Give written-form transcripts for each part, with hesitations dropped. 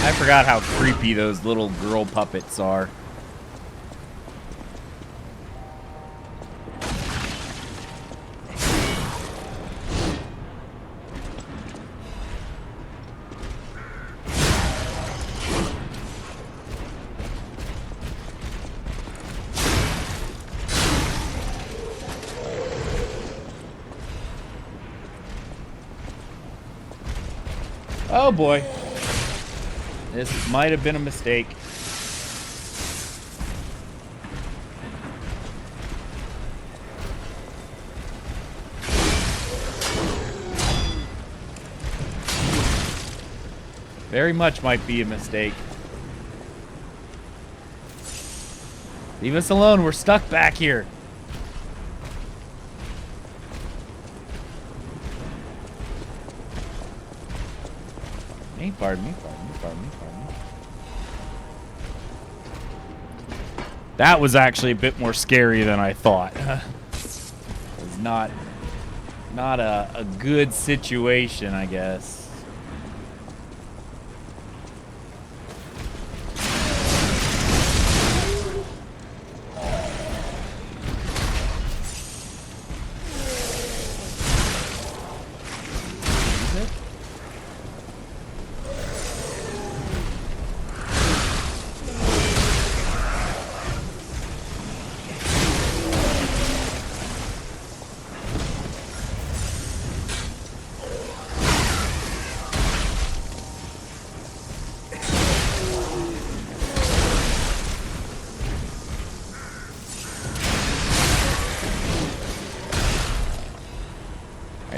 I forgot how creepy those little girl puppets are. Oh boy. This might have been a mistake. Very much might be a mistake. Leave us alone. We're stuck back here. Pardon me. That was actually a bit more scary than I thought. It was not a good situation, I guess.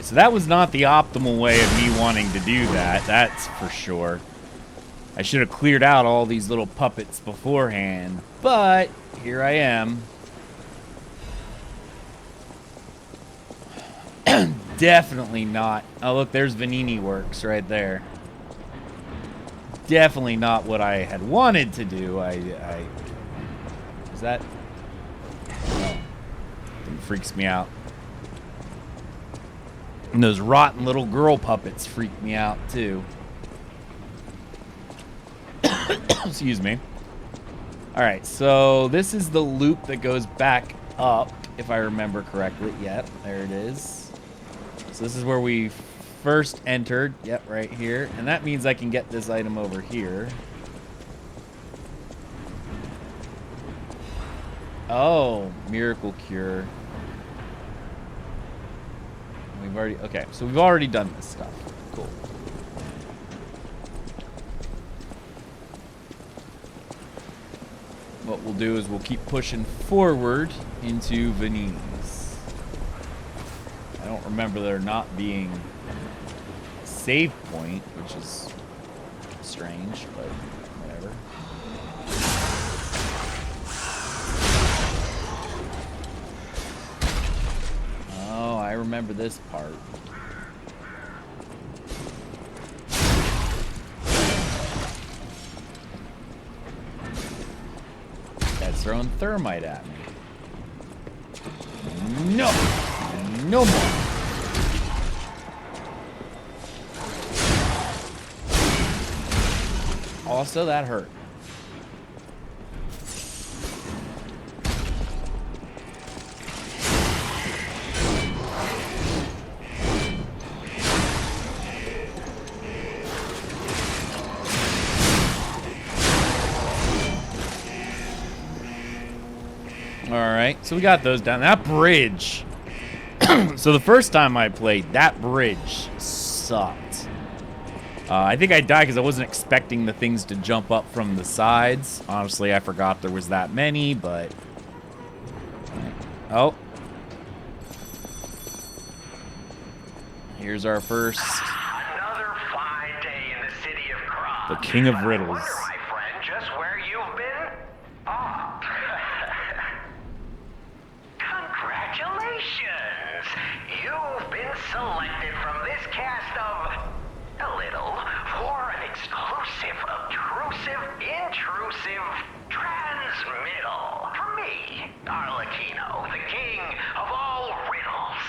So that was not the optimal way of me wanting to do that, that's for sure. I should have cleared out all these little puppets beforehand, but here I am. Definitely not. Oh, look, there's Vanini Works right there. Definitely not what I had wanted to do. Is that? Oh, it freaks me out. And those rotten little girl puppets freak me out, too. Excuse me. Alright, so this is the loop that goes back up, if I remember correctly. Yep, there it is. So this is where we first entered. Yep, right here. And that means I can get this item over here. Oh, miracle cure. We've already, okay, so we've already done this stuff. Cool. What we'll do is we'll keep pushing forward into Vanini's. I don't remember there not being a save point, which is strange, but whatever. Oh, I remember this part. That's throwing thermite at me. No! No more! Also, that hurt. Alright, so we got those down. That bridge. So the first time I played, that bridge sucked. I think I died because I wasn't expecting the things to jump up from the sides. Honestly, I forgot there was that many, but... Oh. Here's our first... Another fine day in the city of Kron. The King of Riddles. My friend, just where you've been? Oh. Congratulations! You've been selected from this cast of a little for an exclusive, obtrusive, intrusive transmittal from me, Arlecchino, the king of all riddles.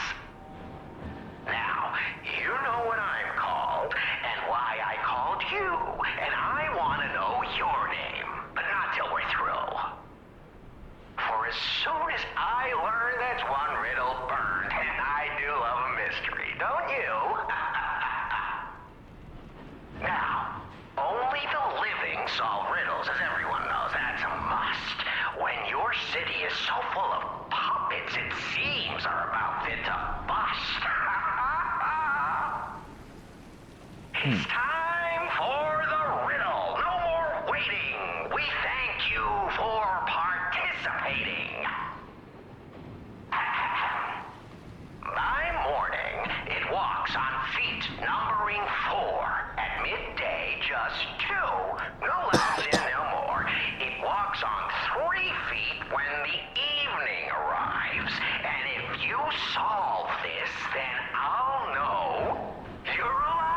Now, you know what I'm called and why I called you, and I want It's time for the riddle. No more waiting. We thank you for participating. By morning, it walks on feet numbering 4. At midday, just 2. No less and no more. It walks on 3 feet when the evening arrives. And if you solve this, then I'll know you're alive.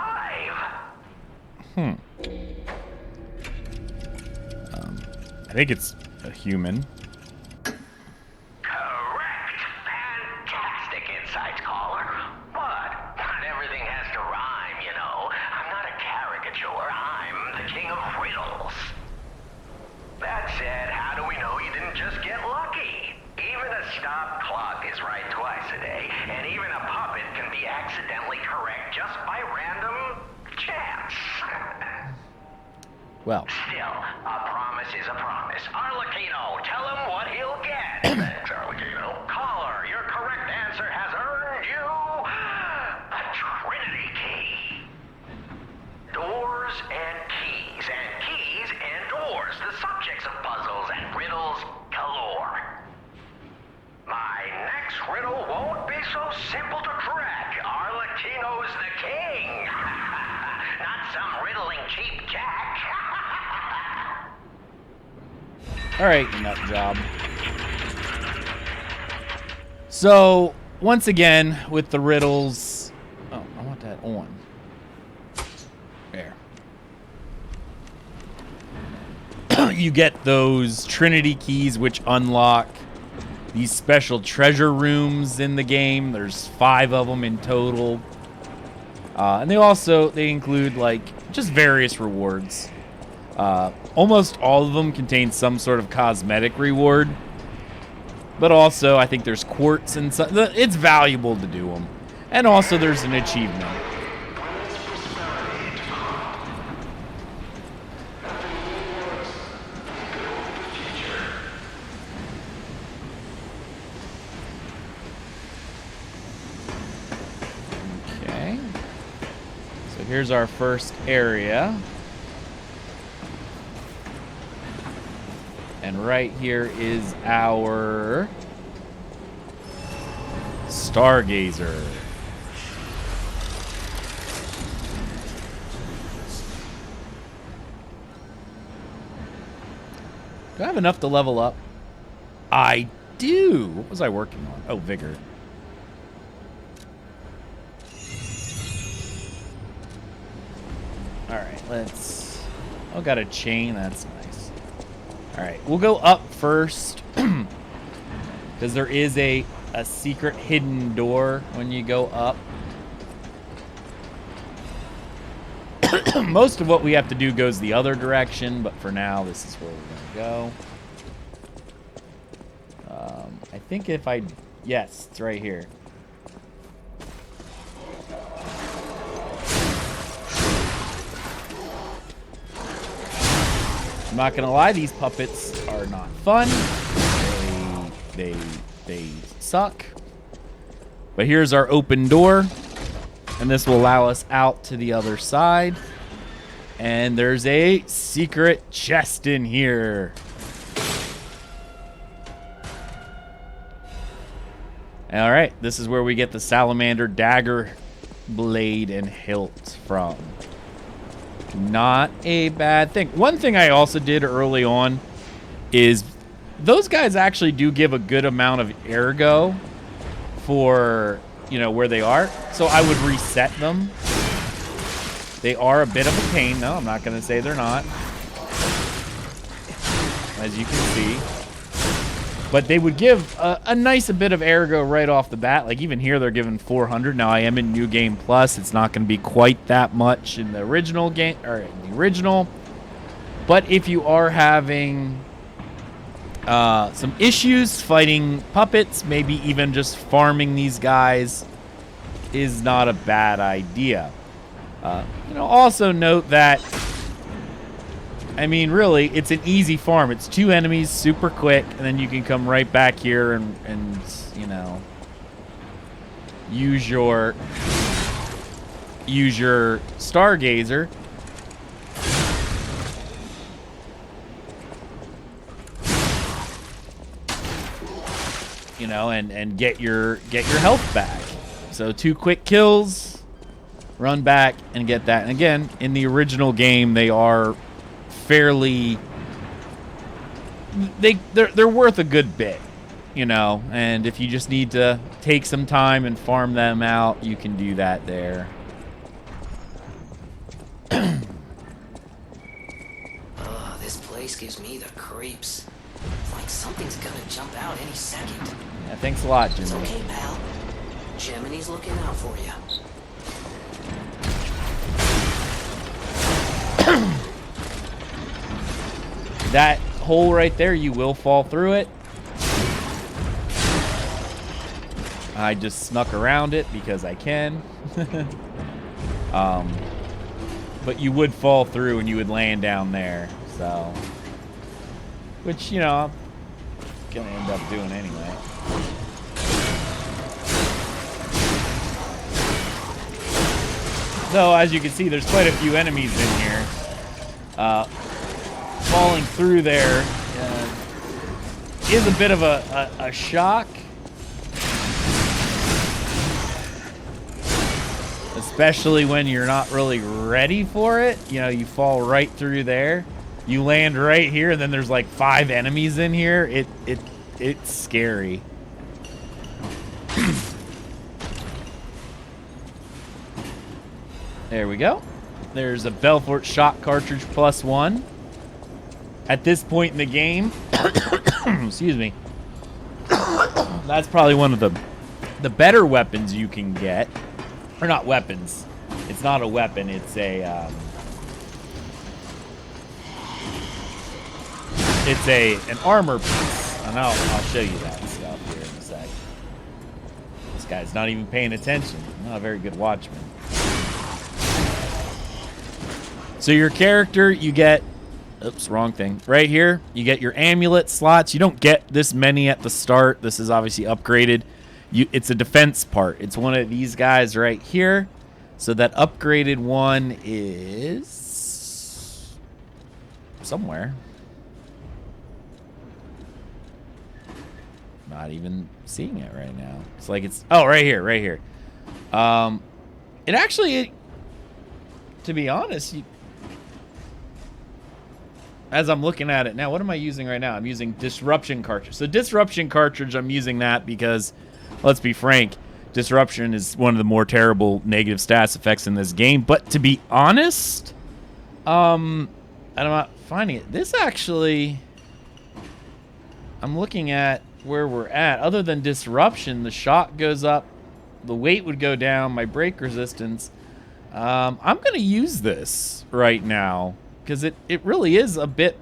I think it's a human. Correct. Fantastic insights, caller. But not everything has to rhyme, you know. I'm not a caricature. I'm the king of riddles. That said, how do we know you didn't just get lucky? Even a stopped clock is right twice a day, and even a puppet can be accidentally correct just by random chance. Well, Still, a promise is a promise. Arlecchino, tell him what he'll get. Thanks, Arlecchino. Caller, your correct answer has earned you a Trinity key. Doors and keys and doors, the subjects of puzzles and riddles galore. My next riddle won't be so simple to crack. Arlecchino's the king. Not some riddling cheap jack. all right, nut job. So, once again, with the riddles... Oh, I want that on. There. You get those Trinity keys, which unlock these special treasure rooms in the game. There's 5 of them in total. And they include, like, just various rewards. Almost all of them contain some sort of cosmetic reward. But also, I think there's quartz and some. It's valuable to do them. And also, there's an achievement. Okay. So here's our first area. And right here is our Stargazer. Do I have enough to level up? I do. What was I working on? Oh, Vigor. All right, let's... Oh, got a chain. That's nice. All right, we'll go up first because there is a secret hidden door when you go up. Most of what we have to do goes the other direction, but for now, this is where we're going to go. I think if I... Yes, it's right here. I'm not gonna lie, these puppets are not fun. They suck. But here's our open door, and this will allow us out to the other side. And there's a secret chest in here. All right, this is where we get the salamander dagger blade and hilt from. Not a bad thing. One thing I also did early on is those guys actually do give a good amount of ergo for, you know, where they are. So I would reset them. They are a bit of a pain, though. I'm not going to say they're not. As you can see. But they would give a nice bit of ergo right off the bat. Like even here, they're giving 400. Now I am in New Game Plus. It's not going to be quite that much in the original game or in the original. But if you are having some issues fighting puppets, maybe even just farming these guys is not a bad idea. You know, also note that, I mean, really, it's an easy farm. It's 2 enemies, super quick, and then you can come right back here and you know, use your use your stargazer. You know, and get your health back. So 2 quick kills, run back and get that. And again, in the original game, they are fairly they're worth a good bit, you know. And if you just need to take some time and farm them out, you can do that there. This place gives me the creeps. It's like something's gonna jump out any second. Yeah, thanks a lot, It's Jimmy. okay, pal. Jiminy's looking out for you. That hole right there, you will fall through it. I just snuck around it because I can. But you would fall through and you would land down there. So, which, you know, I'm gonna end up doing anyway. So, as you can see, there's quite a few enemies in here. Falling through there is a bit of a shock. Especially when you're not really ready for it. You know, you fall right through there. You land right here, and then there's like 5 enemies in here. It's scary. There we go. There's a Belfort shot cartridge +1. At this point in the game, excuse me, that's probably one of the better weapons you can get. Or not weapons. It's not a weapon. It's an armor piece. And I'll show you that stuff here in a sec. This guy's not even paying attention. Not a very good watchman. So your character, you get, oops, wrong thing. Right here, you get your amulet slots. You don't get this many at the start. This is obviously upgraded. It's a defense part. It's one of these guys right here. So that upgraded one is somewhere. Not even seeing it right now. It's like it's, oh, right here, right here. It actually, to be honest, as I'm looking at it now, what am I using right now? I'm using Disruption cartridge. So Disruption cartridge, I'm using that because, let's be frank, Disruption is one of the more terrible negative stats effects in this game. But to be honest, I'm not finding it. This actually, I'm looking at where we're at. Other than Disruption, the shot goes up, the weight would go down, my break resistance. I'm going to use this right now because it really is a bit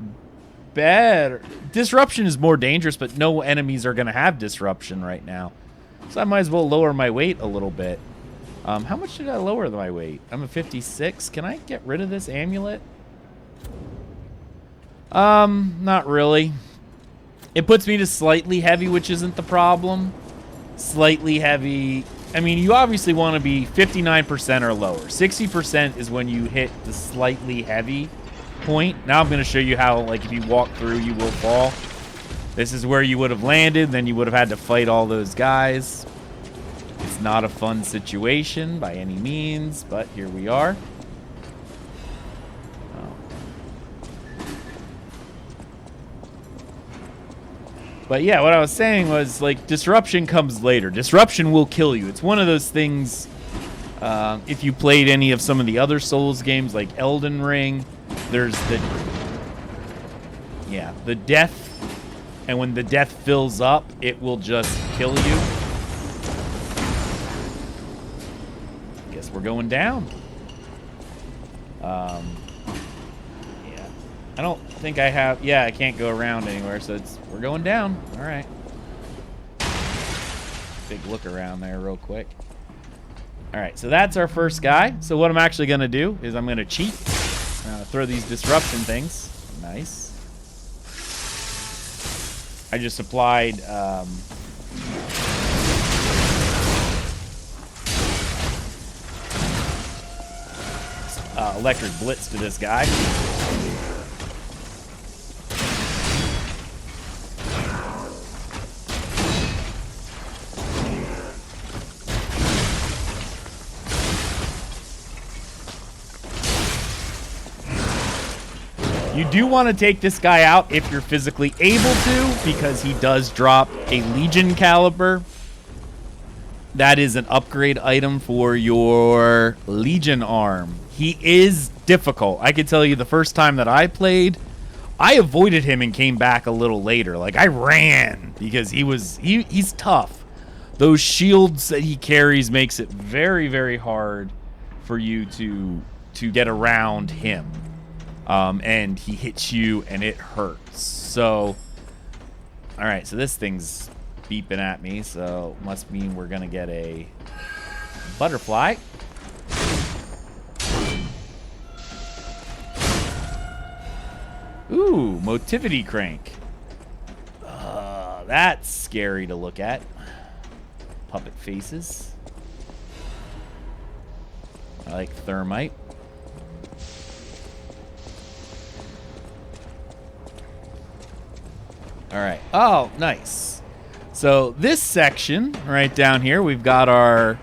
better. Disruption is more dangerous, but no enemies are going to have Disruption right now. So I might as well lower my weight a little bit. How much did I lower my weight? I'm at 56. Can I get rid of this amulet? Not really. It puts me to slightly heavy, which isn't the problem. Slightly heavy. I mean, you obviously want to be 59% or lower. 60% is when you hit the slightly heavy point. Now I'm going to show you how, like, if you walk through, you will fall. This is where you would have landed. Then you would have had to fight all those guys. It's not a fun situation by any means, but here we are. But yeah, what I was saying was, like, Disruption comes later. Disruption will kill you. It's one of those things, if you played any of some of the other Souls games, like Elden Ring, there's the death, and when the death fills up, it will just kill you. Guess we're going down. Yeah. I don't think I have... Yeah, I can't go around anywhere, so we're going down. All right. Big look around there real quick. All right, so that's our first guy. So what I'm actually going to do is I'm going to cheat. Throw these disruption things. Nice. I just applied... electric blitz to this guy. You do want to take this guy out if you're physically able to, because he does drop a Legion caliber. That is an upgrade item for your Legion arm. He is difficult. I can tell you the first time that I played, I avoided him and came back a little later. Like, I ran because he's tough. Those shields that he carries makes it very, very hard for you to get around him. And he hits you and it hurts. So, all right, so this thing's beeping at me, so must mean we're gonna get a butterfly. Ooh, motivity crank. That's scary to look at. Puppet faces. I like thermite. All right. Oh, nice. So this section right down here, we've got our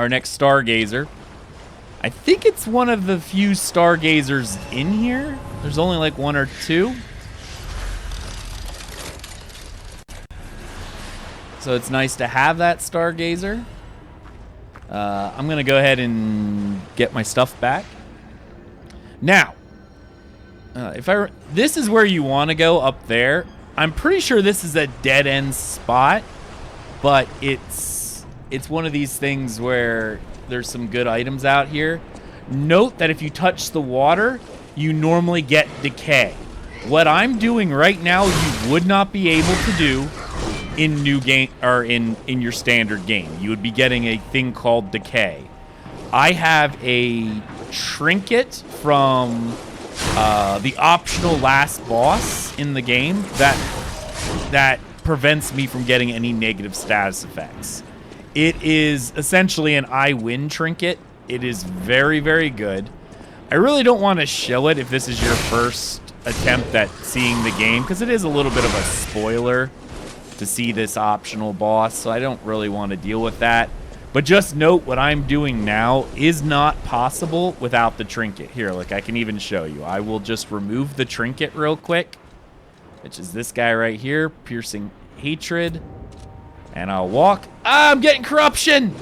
next stargazer. I think it's one of the few stargazers in here. There's only like one or two. So it's nice to have that stargazer. I'm going to go ahead and get my stuff back. Now, this is where you want to go, up there. I'm pretty sure this is a dead-end spot, but it's one of these things where there's some good items out here. Note that if you touch the water, you normally get decay. What I'm doing right now, you would not be able to do in new game or in your standard game. You would be getting a thing called decay. I have a trinket from the optional last boss in the game that prevents me from getting any negative status effects. It is essentially an I win trinket. It is very, very good. I really don't want to show it if this is your first attempt at seeing the game, because it is a little bit of a spoiler to see this optional boss, so I don't really want to deal with that. But just note, what I'm doing now is not possible without the trinket. Here, look, I can even show you. I will just remove the trinket real quick, which is this guy right here, Piercing Hatred. And I'll walk. Ah, I'm getting corruption!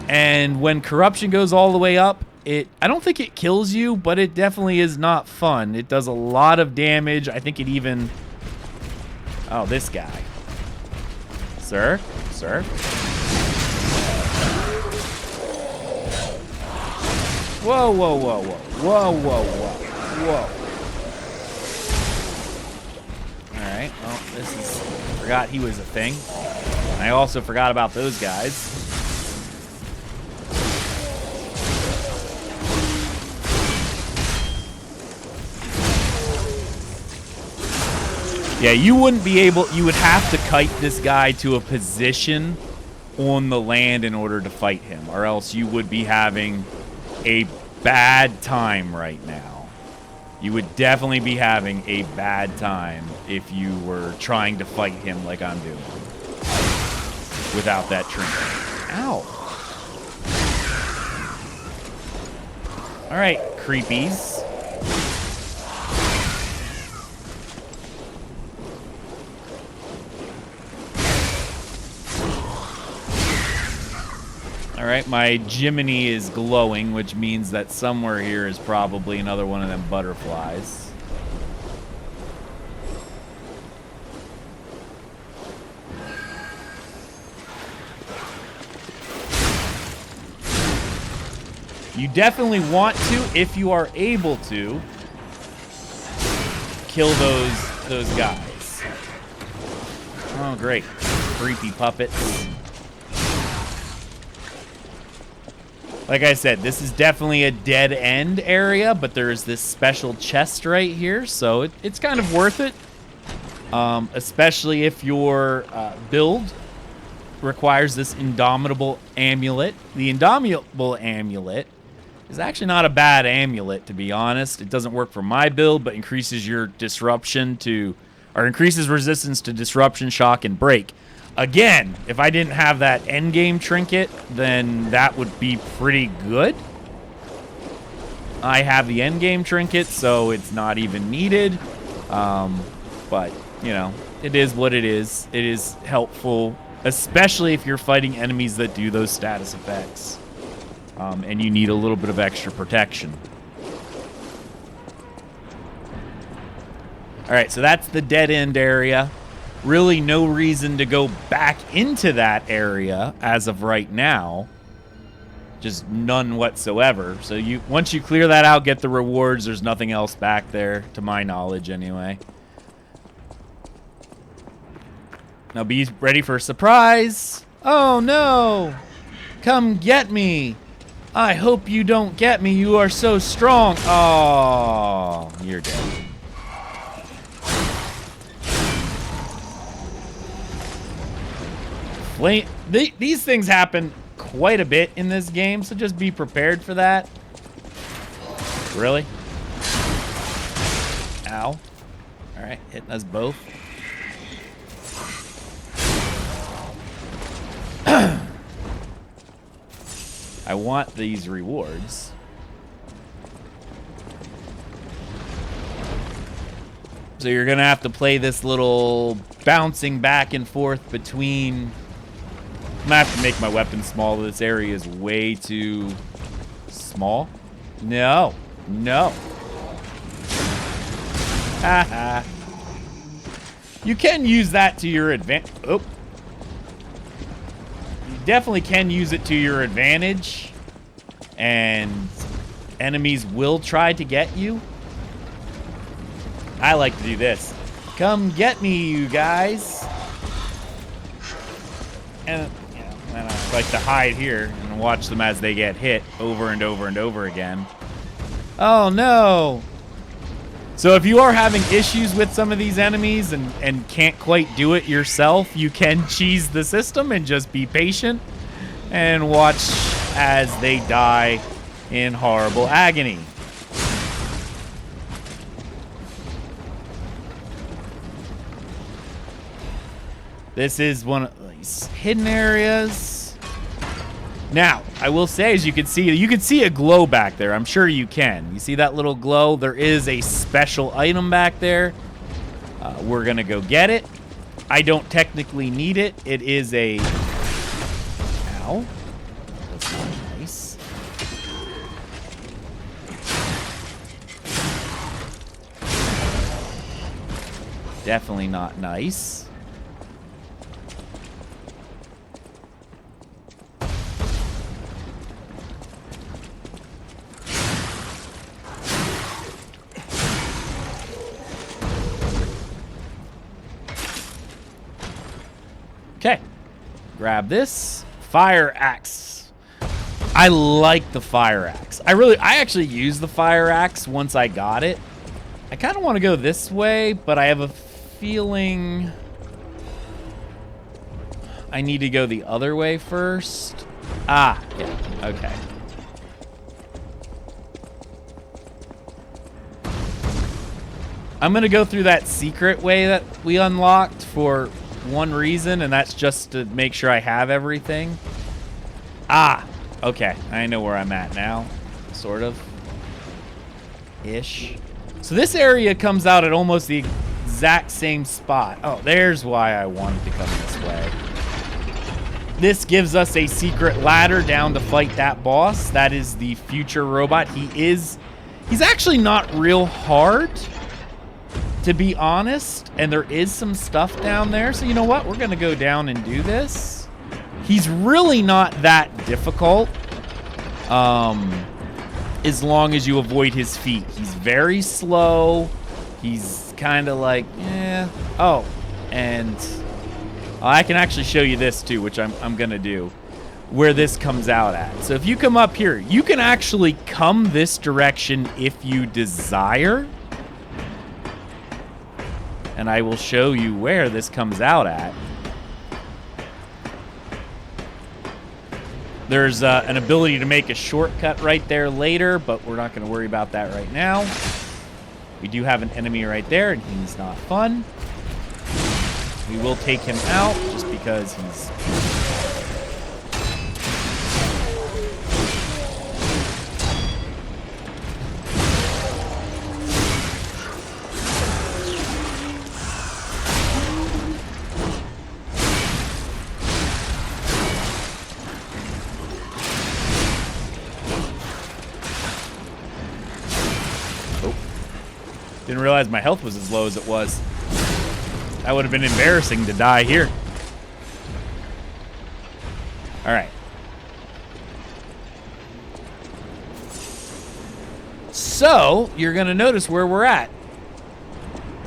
And when corruption goes all the way up, I don't think it kills you, but it definitely is not fun. It does a lot of damage. I think it even... Oh, this guy. Sir? Sir? Whoa, whoa, whoa, whoa. Whoa, whoa, whoa. Whoa. Alright, well, this is... Forgot he was a thing. And I also forgot about those guys. Yeah, you wouldn't be able... You would have to kite this guy to a position on the land in order to fight him, or else you would be having a bad time right now. You would definitely be having a bad time if you were trying to fight him like I'm doing without that trinket. Ow. All right, creepies. Alright, my Jiminy is glowing, which means that somewhere here is probably another one of them butterflies. You definitely want to, if you are able to, kill those guys. Oh, great. Creepy puppets. Like I said, this is definitely a dead end area, but there's this special chest right here, so it's kind of worth it. Especially if your build requires this Indomitable Amulet. The Indomitable Amulet is actually not a bad amulet, to be honest. It doesn't work for my build, but increases your disruption to, or increases resistance to disruption, shock, and break. Again, if I didn't have that endgame trinket, then that would be pretty good. I have the endgame trinket, so it's not even needed. But, you know, it is what it is. It is helpful, especially if you're fighting enemies that do those status effects. And you need a little bit of extra protection. Alright, so that's the dead end area. Really no reason to go back into that area as of right now. Just none whatsoever. So once you clear that out, get the rewards, there's nothing else back there, to my knowledge anyway. Now be ready for a surprise. Oh no! Come get me! I hope you don't get me, you are so strong. Oh, you're dead. These things happen quite a bit in this game, so just be prepared for that. Really? Ow. Alright, hitting us both. I want these rewards. So you're gonna have to play this little bouncing back and forth between... I'm gonna have to make my weapon smaller. This area is way too small. No. No. Haha. You can use that to your advantage. Oh. You definitely can use it to your advantage. And enemies will try to get you. I like to do this. Come get me, you guys. And... and I like to hide here and watch them as they get hit over and over and over again. Oh no! So if you are having issues with some of these enemies and can't quite do it yourself, you can cheese the system and just be patient and watch as they die in horrible agony. This is one of these hidden areas. Now, I will say, as you can see a glow back there. I'm sure you can. You see that little glow? There is a special item back there. We're going to go get it. I don't technically need it. It is a... Ow. That's not nice. Definitely not nice. Okay, grab this fire axe. I like the fire axe. I actually used the fire axe once I got it. I kind of want to go this way, but I have a feeling I need to go the other way first. Ah, yeah, okay. I'm gonna go through that secret way that we unlocked for one reason, and that's just to make sure I have everything. Ah, okay. I know where I'm at now. Sort of. Ish. So this area comes out at almost the exact same spot. Oh, there's why I wanted to come this way. This gives us a secret ladder down to fight that boss. That is the future robot. He's actually not real hard, to be honest, and there is some stuff down there. So you know what? We're gonna go down and do this. He's really not that difficult, as long as you avoid his feet. He's very slow. He's kind of like, eh. Oh, and I can actually show you this too, which I'm gonna do, where this comes out at. So if you come up here, you can actually come this direction if you desire. And I will show you where this comes out at. There's an ability to make a shortcut right there later, but we're not going to worry about that right now. We do have an enemy right there, and he's not fun. We will take him out just because he's... Didn't realize my health was as low as it was. That would have been embarrassing to die here. All right. So, you're going to notice where we're at.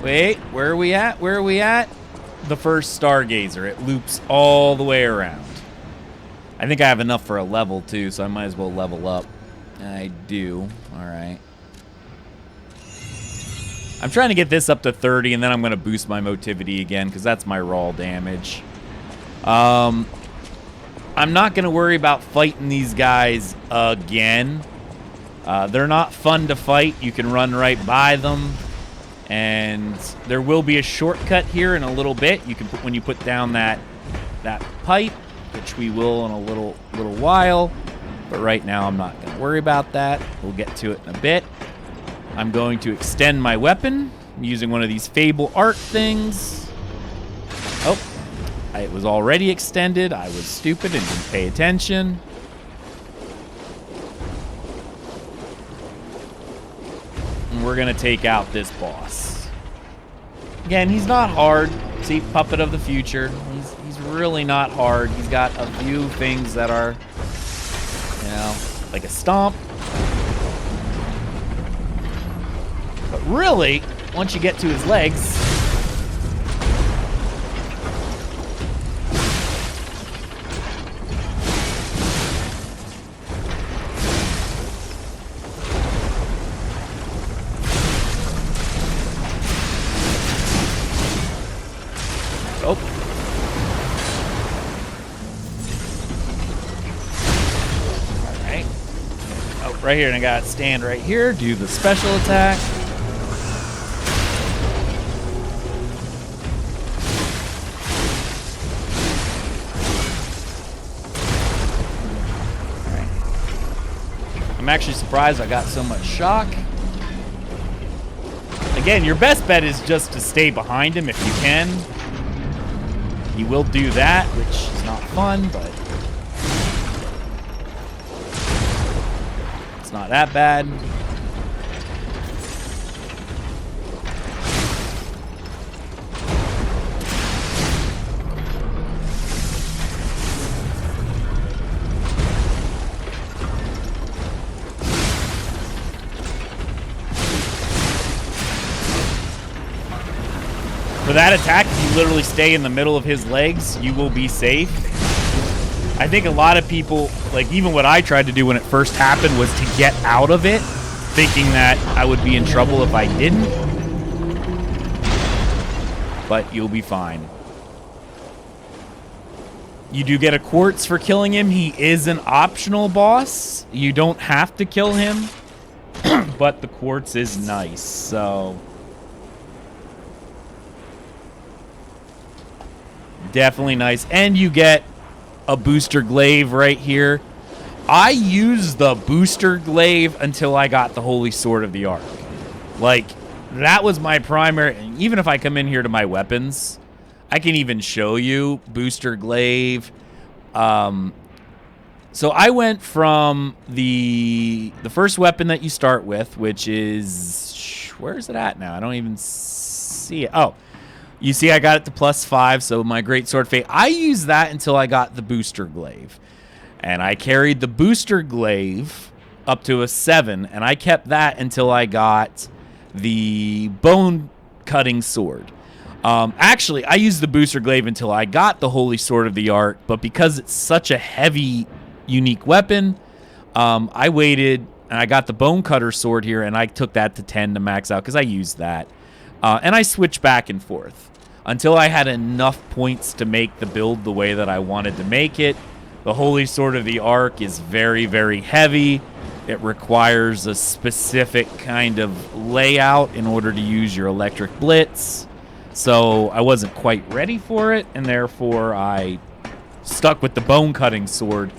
Wait, where are we at? Where are we at? The first Stargazer. It loops all the way around. I think I have enough for a level, too, so I might as well level up. I do. All right. I'm trying to get this up to 30, and then I'm going to boost my motivity again, because that's my raw damage. I'm not going to worry about fighting these guys again. They're not fun to fight. You can run right by them. And there will be a shortcut here in a little bit. You can put, when you put down that pipe, which we will in a little while. But right now, I'm not going to worry about that. We'll get to it in a bit. I'm going to extend my weapon using one of these Fable art things. Oh, it was already extended. I was stupid and didn't pay attention. And we're going to take out this boss. Again, he's not hard. See, Puppet of the Future. He's really not hard. He's got a few things that are, you know, like a stomp. But really, once you get to his legs, oh. All right. Oh, right here, and I got to stand right here, do the special attack. I'm actually surprised I got so much shock. Again, your best bet is just to stay behind him if you can. He will do that, which is not fun, but it's not that bad. For that attack, if you literally stay in the middle of his legs, you will be safe. I think a lot of people, like even what I tried to do when it first happened was to get out of it, thinking that I would be in trouble if I didn't. But you'll be fine. You do get a quartz for killing him. He is an optional boss. You don't have to kill him, but the quartz is nice, so... Definitely nice. And you get a booster glaive right here. I used the booster glaive until I got the Holy Sword of the Ark. Like, that was my primary. Even if I come in here to my weapons, I can even show you booster glaive. So I went from the first weapon that you start with, which is... Where is it at now? I don't even see it. Oh. You see I got it to +5, so my Great Sword Fate. I used that until I got the Booster Glaive. And I carried the Booster Glaive up to a 7, and I kept that until I got the Bone Cutting Sword. Actually, I used the Booster Glaive until I got the Holy Sword of the Ark, but because it's such a heavy, unique weapon, I waited, and I got the Bone Cutter Sword here, and I took that to 10 to max out, because I used that. And I switched back and forth until I had enough points to make the build the way that I wanted to make it. The Holy Sword of the Ark is very, very heavy. It requires a specific kind of layout in order to use your electric blitz. So I wasn't quite ready for it, and therefore I stuck with the bone cutting sword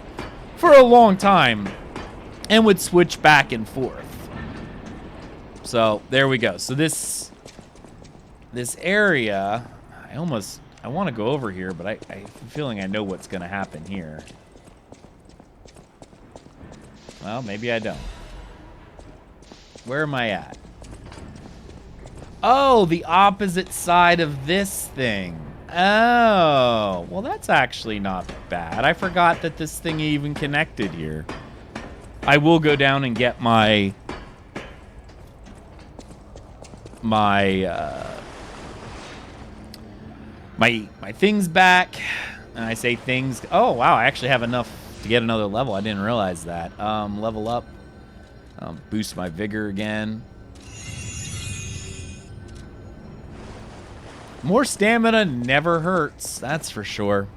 for a long time and would switch back and forth. So there we go. So this area, I want to go over here, but I have a feeling I know what's going to happen here. Well, maybe I don't. Where am I at? Oh, the opposite side of this thing. Oh, well, that's actually not bad. I forgot that this thing even connected here. I will go down and get my things back. And I say things. Oh, wow, I actually have enough to get another level. I didn't realize that. Level up. Boost my vigor again. More stamina never hurts, that's for sure.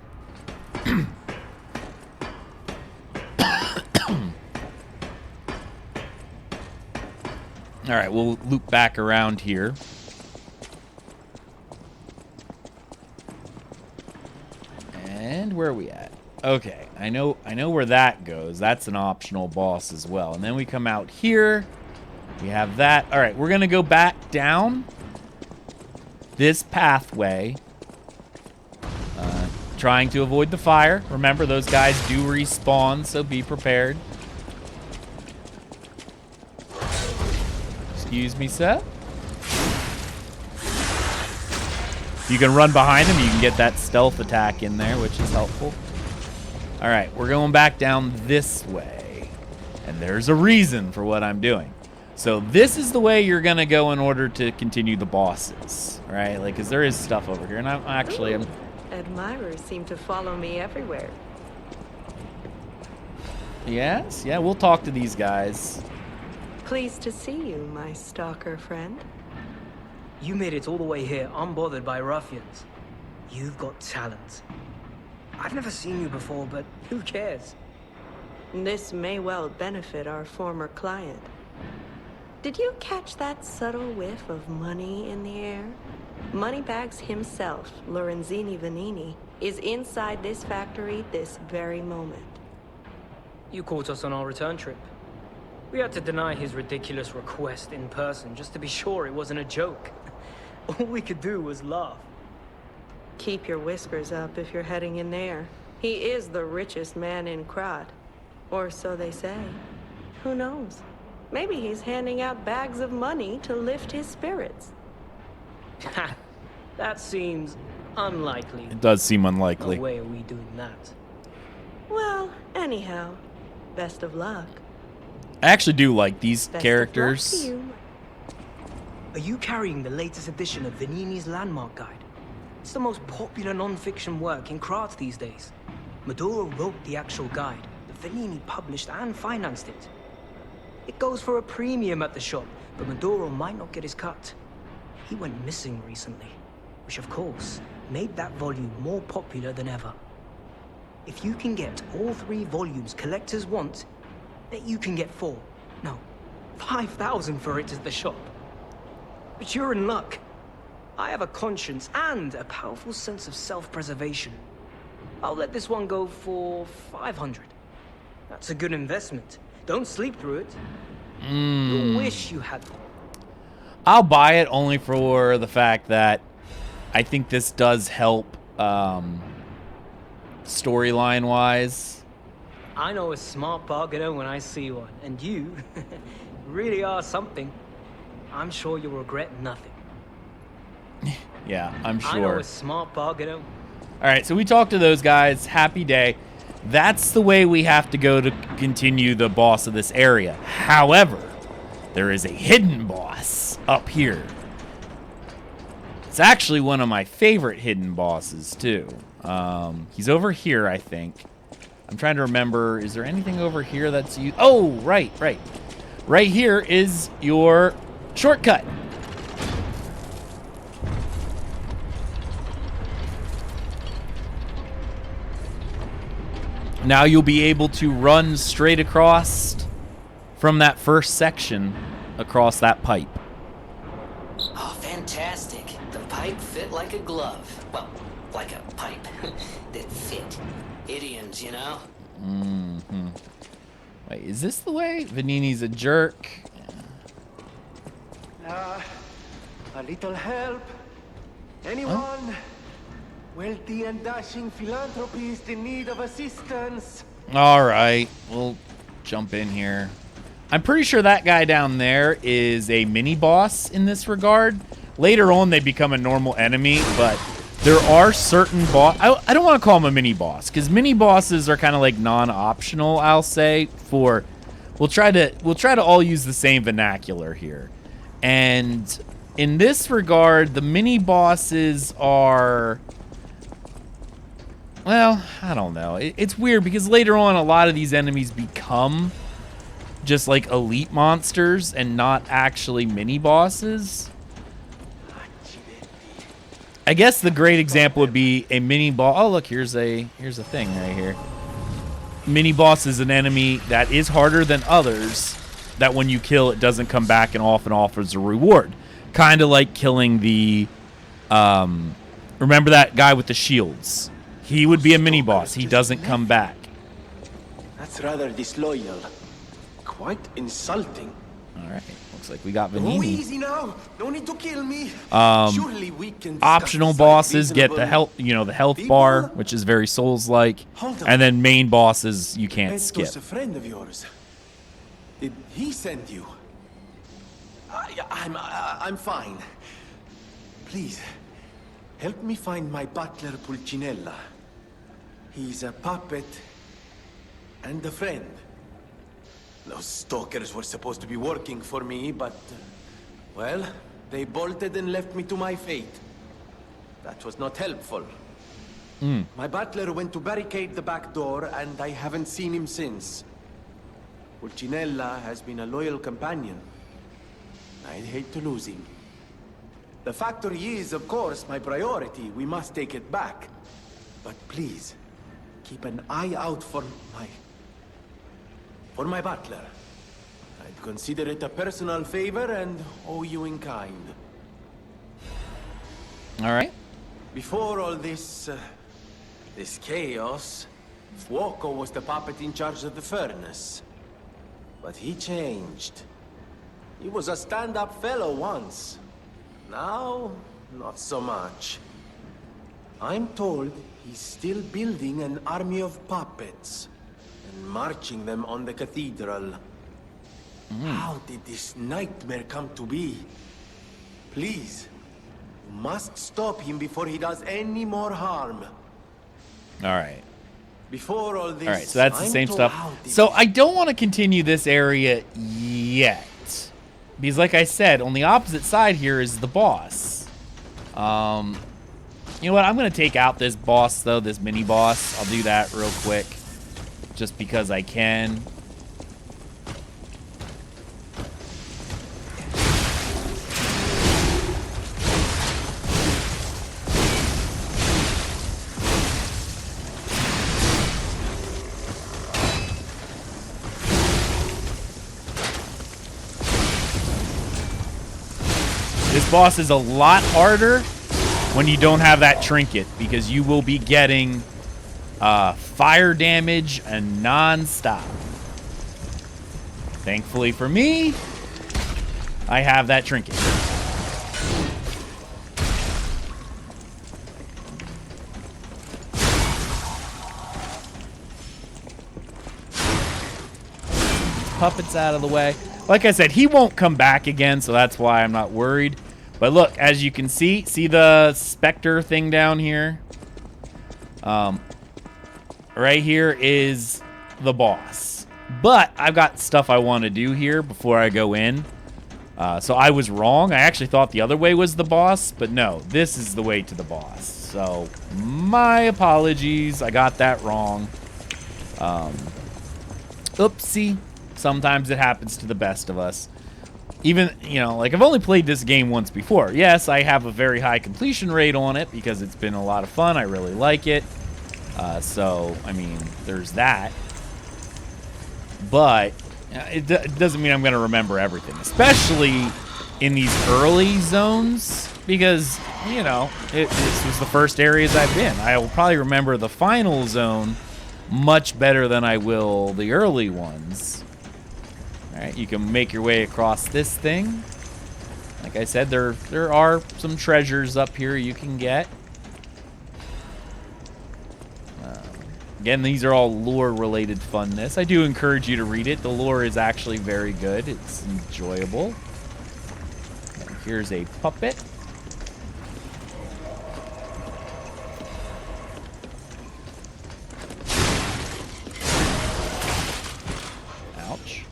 All right, we'll loop back around here. And where are we at? Okay, I know where that goes. That's an optional boss as well. And then we come out here. We have that. All right, we're going to go back down this pathway, trying to avoid the fire. Remember, those guys do respawn, so be prepared. Excuse me, sir. If you can run behind them, you can get that stealth attack in there, which is helpful. All right, we're going back down this way, and there's a reason for what I'm doing. So this is the way you're going to go in order to continue the bosses, right? Like, because there is stuff over here, and I'm admirers seem to follow me everywhere. Yes, yeah, we'll talk to these guys. Pleased to see you, my stalker friend. You made it all the way here unbothered by ruffians. You've got talent. I've never seen you before, but who cares? This may well benefit our former client. Did you catch that subtle whiff of money in the air? Moneybags himself, Lorenzini Vanini, is inside this factory this very moment. You caught us on our return trip. We had to deny his ridiculous request in person just to be sure it wasn't a joke. All we could do was laugh. Keep your whiskers up if you're heading in there. He is the richest man in Krat. Or so they say. Who knows? Maybe he's handing out bags of money to lift his spirits. That seems unlikely. It does seem unlikely. No way are we doing that. Well, anyhow, best of luck. I actually do like these Best characters. Of luck to you. Are you carrying the latest edition of Vanini's Landmark Guide? It's the most popular non-fiction work in Krat these days. Maduro wrote the actual guide, but Vanini published and financed it. It goes for a premium at the shop, but Maduro might not get his cut. He went missing recently, which of course made that volume more popular than ever. If you can get all 3 volumes collectors want, bet you can get 4, no, 5,000 for it at the shop. But you're in luck. I have a conscience and a powerful sense of self-preservation. I'll let this one go for 500. That's a good investment. Don't sleep through it. You'll wish you had them. I'll buy it only for the fact that I think this does help storyline-wise. I know a smart bargainer when I see one, and you really are something. I'm sure you'll regret nothing. Yeah, I'm I know sure. a smart bargainer. All right, so we talked to those guys. Happy day. That's the way we have to go to continue the boss of this area. However, there is a hidden boss up here. It's actually one of my favorite hidden bosses, too. He's over here, I think. I'm trying to remember. Is there anything over here that's you? Oh, right. Right here is your shortcut. now you'll be able to run straight across from that first section across that pipe. Oh, fantastic. The pipe fit like a glove. Well, like a pipe that fit. Idioms, you know? Mm-hmm. Wait, is this the way? Vanini's a jerk. A little help? Anyone? Huh? Wealthy and dashing philanthropist in need of assistance? All right, we'll jump in here. I'm pretty sure that guy down there is a mini-boss in this regard. Later on, they become a normal enemy, but there are certain boss. I don't want to call him a mini-boss, because mini-bosses are kind of like non-optional, I'll say, for... We'll try to all use the same vernacular here. And in this regard, the mini-bosses are... Well, I don't know. It's weird because later on, a lot of these enemies become just like elite monsters and not actually mini-bosses. I guess the great example would be a mini-boss. Oh, look, here's a thing right here. Mini-boss is an enemy that is harder than others, that when you kill, it doesn't come back and often offers a reward. Kind of like killing the... remember that guy with the shields? He would be a mini-boss. He doesn't come back. That's rather disloyal. Quite insulting. All right. Looks like we got Oh, Vanini. easy now. No need to kill me. Surely we can discuss Optional side bosses get the reasonable health, the health people? bar, which is very Souls-like. Hold on. And then main bosses you can't skip. Estos a friend of yours. Did he send you? I'm fine. Please, help me find my butler Pulcinella. He's a puppet and a friend. Those stalkers were supposed to be working for me, but... well, they bolted and left me to my fate. That was not helpful. My butler went to barricade the back door, and I haven't seen him since. Pulcinella has been a loyal companion. I'd hate to lose him. The factory is, of course, my priority. We must take it back. But please, keep an eye out for my butler. I'd consider it a personal favor and owe you in kind. All right. Before all this chaos, Fuoco was the puppet in charge of the furnace. But he changed. He was a stand-up fellow once. Now, not so much. I'm told he's still building an army of puppets and marching them on the cathedral. How did this nightmare come to be? Please, you must stop him before he does any more harm. All right. Before all this, All right, so that's the I'm same told stuff. how did So this- I don't want to continue this area yet. Because like I said, on the opposite side here is the boss. You know what? I'm going to take out this boss, though, this mini-boss. I'll do that real quick. Just because I can. This boss is a lot harder when you don't have that trinket, because you will be getting fire damage and non-stop. Thankfully for me, I have that trinket. Puppets out of the way. Like I said, he won't come back again, so that's why I'm not worried. But look, as you can see the specter thing down here? Right here is the boss. But I've got stuff I want to do here before I go in. So I was wrong. I actually thought the other way was the boss, but no, this is the way to the boss. So my apologies. I got that wrong. Oopsie. Sometimes it happens to the best of us. Even, like I've only played this game once before. Yes, I have a very high completion rate on it because it's been a lot of fun. I really like it. So, I mean, there's that. But it doesn't mean I'm going to remember everything, especially in these early zones, because, you know, this was the first areas I've been. I will probably remember the final zone much better than I will the early ones. All right, you can make your way across this thing. Like I said, there are some treasures up here you can get. Again, these are all lore-related funness. I do encourage you to read it. The lore is actually very good. It's enjoyable. And here's a puppet. Ouch.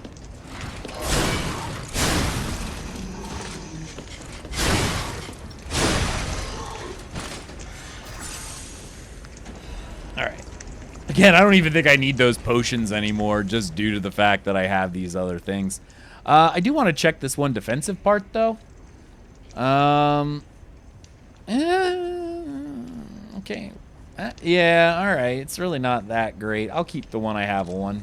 All right. Again, I don't even think I need those potions anymore, just due to the fact that I have these other things. I do want to check this one defensive part, though. Okay. Yeah, all right. It's really not that great. I'll keep the one I have on.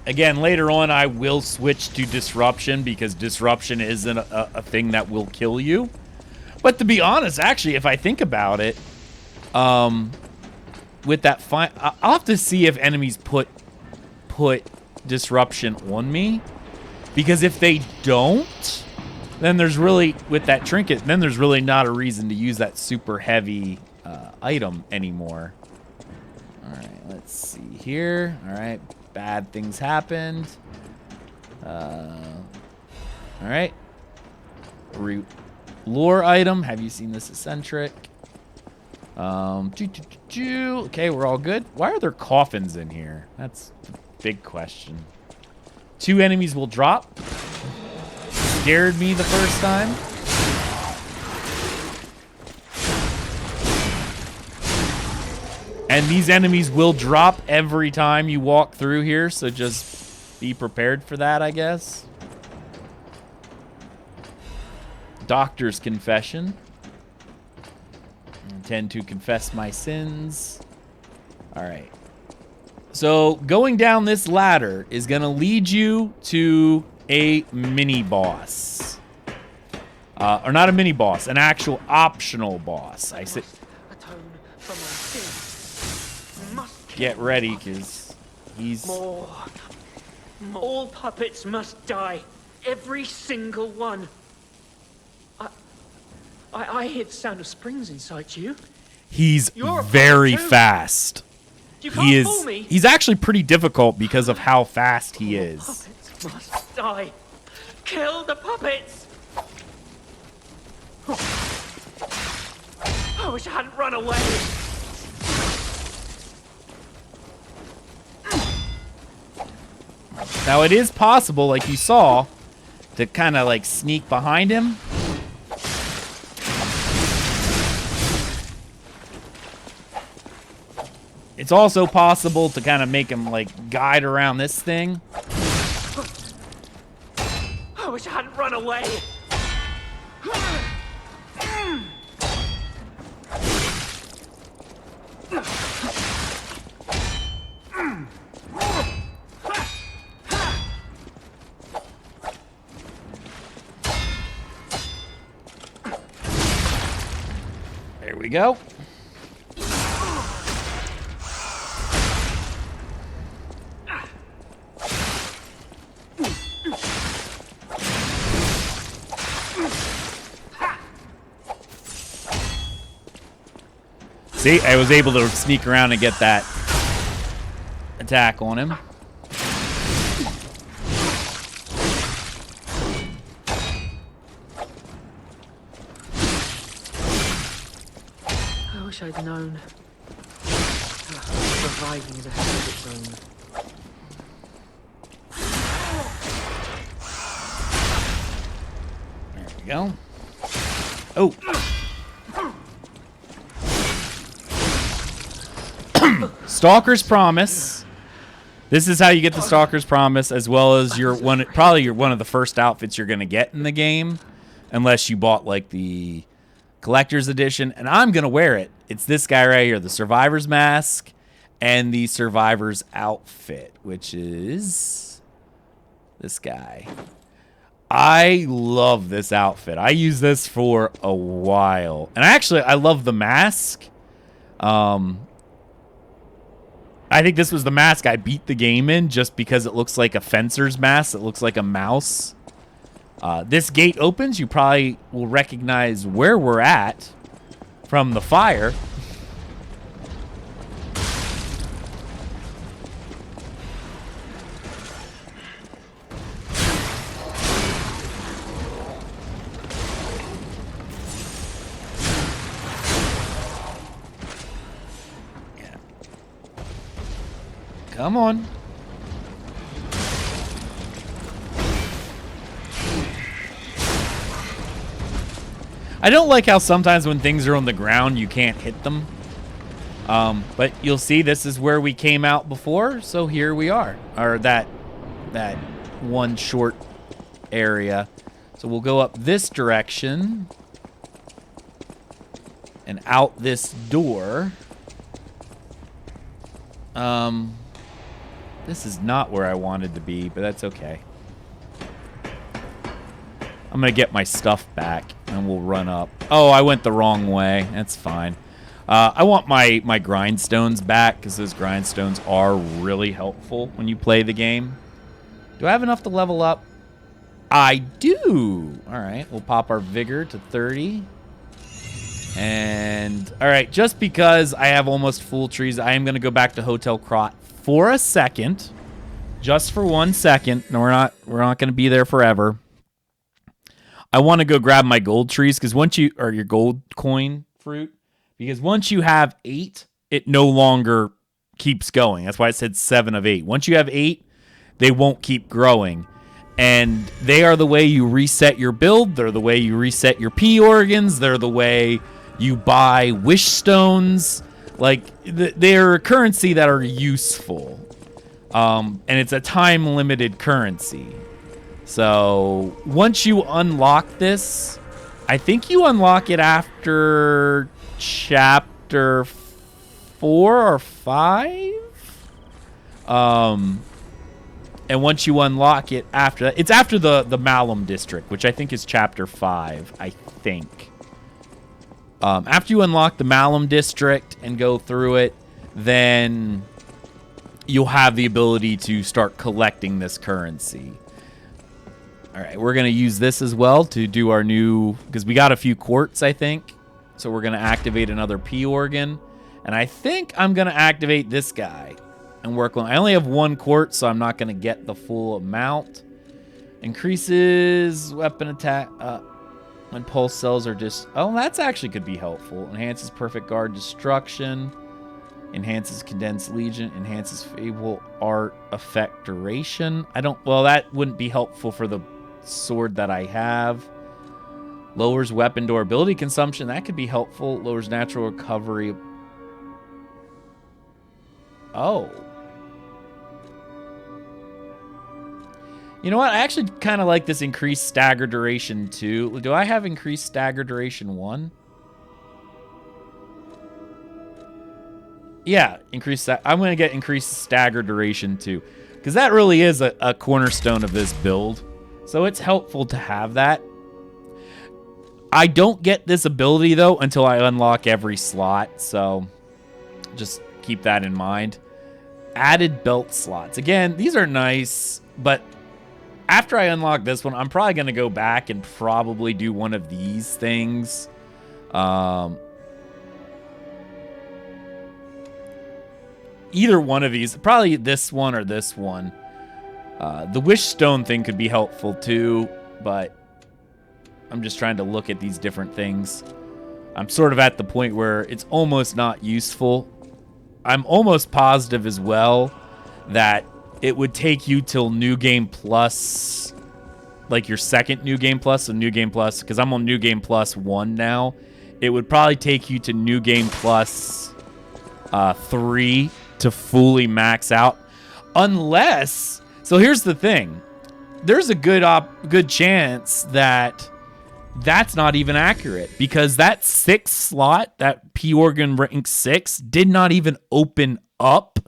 Again, later on, I will switch to disruption, because disruption isn't a thing that will kill you. But to be honest, actually, if I think about it, with that I'll have to see if enemies put disruption on me, because if they don't, then there's really, with that trinket, then there's really not a reason to use that super heavy item anymore. All right, let's see here. All right, bad things happened. All right, lore item. Have you seen this eccentric? Okay, we're all good. Why are there coffins in here? That's a big question. 2 enemies will drop. Scared me the first time. And these enemies will drop every time you walk through here, so just be prepared for that, I guess. Doctor's confession. Intend to confess my sins. All right. So going down this ladder is going to lead you to a mini boss. Or not a mini boss, an actual optional boss. I said, get ready, because he's... More. All puppets must die. Every single one. I hear the sound of springs inside you. He's You're very fast. You can't fool me. He's actually pretty difficult because of how fast he is. Puppets must die. Kill the puppets. I wish I hadn't run away. Now it is possible, like you saw, to kind of like sneak behind him. It's also possible to kind of make him like guide around this thing. I wish I hadn't run away. There we go. See, I was able to sneak around and get that attack on him. I wish I'd known. Surviving is a hell of its own. There we go. Oh. Stalker's Promise. This is how you get the Stalker's Promise, as well as probably one of the first outfits you're gonna get in the game, unless you bought like the collector's edition, and I'm going to wear it. It's this guy right here, the Survivor's Mask and the Survivor's Outfit, which is this guy. I love this outfit. I use this for a while. And actually, I love the mask. I think this was the mask I beat the game in just because it looks like a fencer's mask. It looks like a mouse. This gate opens. You probably will recognize where we're at from the fire. Come on. I don't like how sometimes when things are on the ground, you can't hit them. But you'll see this is where we came out before, so here we are. Or that one short area. So we'll go up this direction. And out this door. This is not where I wanted to be, but that's okay. I'm going to get my stuff back, and we'll run up. Oh, I went the wrong way. That's fine. I want my grindstones back, because those grindstones are really helpful when you play the game. Do I have enough to level up? I do! Alright, we'll pop our vigor to 30. And, alright, just because I have almost full trees, I am going to go back to Hotel Krot for a second. Just for 1 second. No, we're not going to be there forever. I want to go grab my gold trees, because once you, or your gold coin fruit, because once you have 8, it no longer keeps going. That's why it said 7 of 8. Once you have 8, they won't keep growing. And they are the way you reset your build. They're the way you reset your P organs. They're the way you buy wish stones. Like, they're a currency that are useful. And it's a time-limited currency. So, once you unlock this, I think you unlock it after chapter 4 or 5? And once you unlock it after that, it's after the Malum district, which I think is chapter 5, I think. After you unlock the Malum district and go through it, then you'll have the ability to start collecting this currency. All right, we're going to use this as well to do our new, because we got a few quartz, I think. So we're going to activate another P organ. And I think I'm going to activate this guy and work on. I only have 1 quartz, so I'm not going to get the full amount. Increases weapon attack when pulse cells are just... Oh, that's actually could be helpful. Enhances perfect guard destruction. Enhances condensed legion. Enhances fable art effect duration. I don't... Well, that wouldn't be helpful for the sword that I have. Lowers weapon durability consumption. That could be helpful. Lowers natural recovery. Oh. You know what? I actually kind of like this increased stagger duration too. Do I have increased stagger duration 1? Yeah, increased. I'm going to get increased stagger duration 2. Because that really is a cornerstone of this build. So it's helpful to have that. I don't get this ability, though, until I unlock every slot. So just keep that in mind. Added belt slots. Again, these are nice, but after I unlock this one, I'm probably going to go back and probably do one of these things. Either one of these. Probably this one or this one. The wish stone thing could be helpful too, but I'm just trying to look at these different things. I'm sort of at the point where it's almost not useful. I'm almost positive as well that it would take you till New Game Plus, like your second New Game Plus, so New Game Plus, because I'm on New Game Plus 1 now. It would probably take you to New Game Plus 3 to fully max out. Unless, so here's the thing. There's a good chance that that's not even accurate because that 6 slot, that P organ rank 6, did not even open up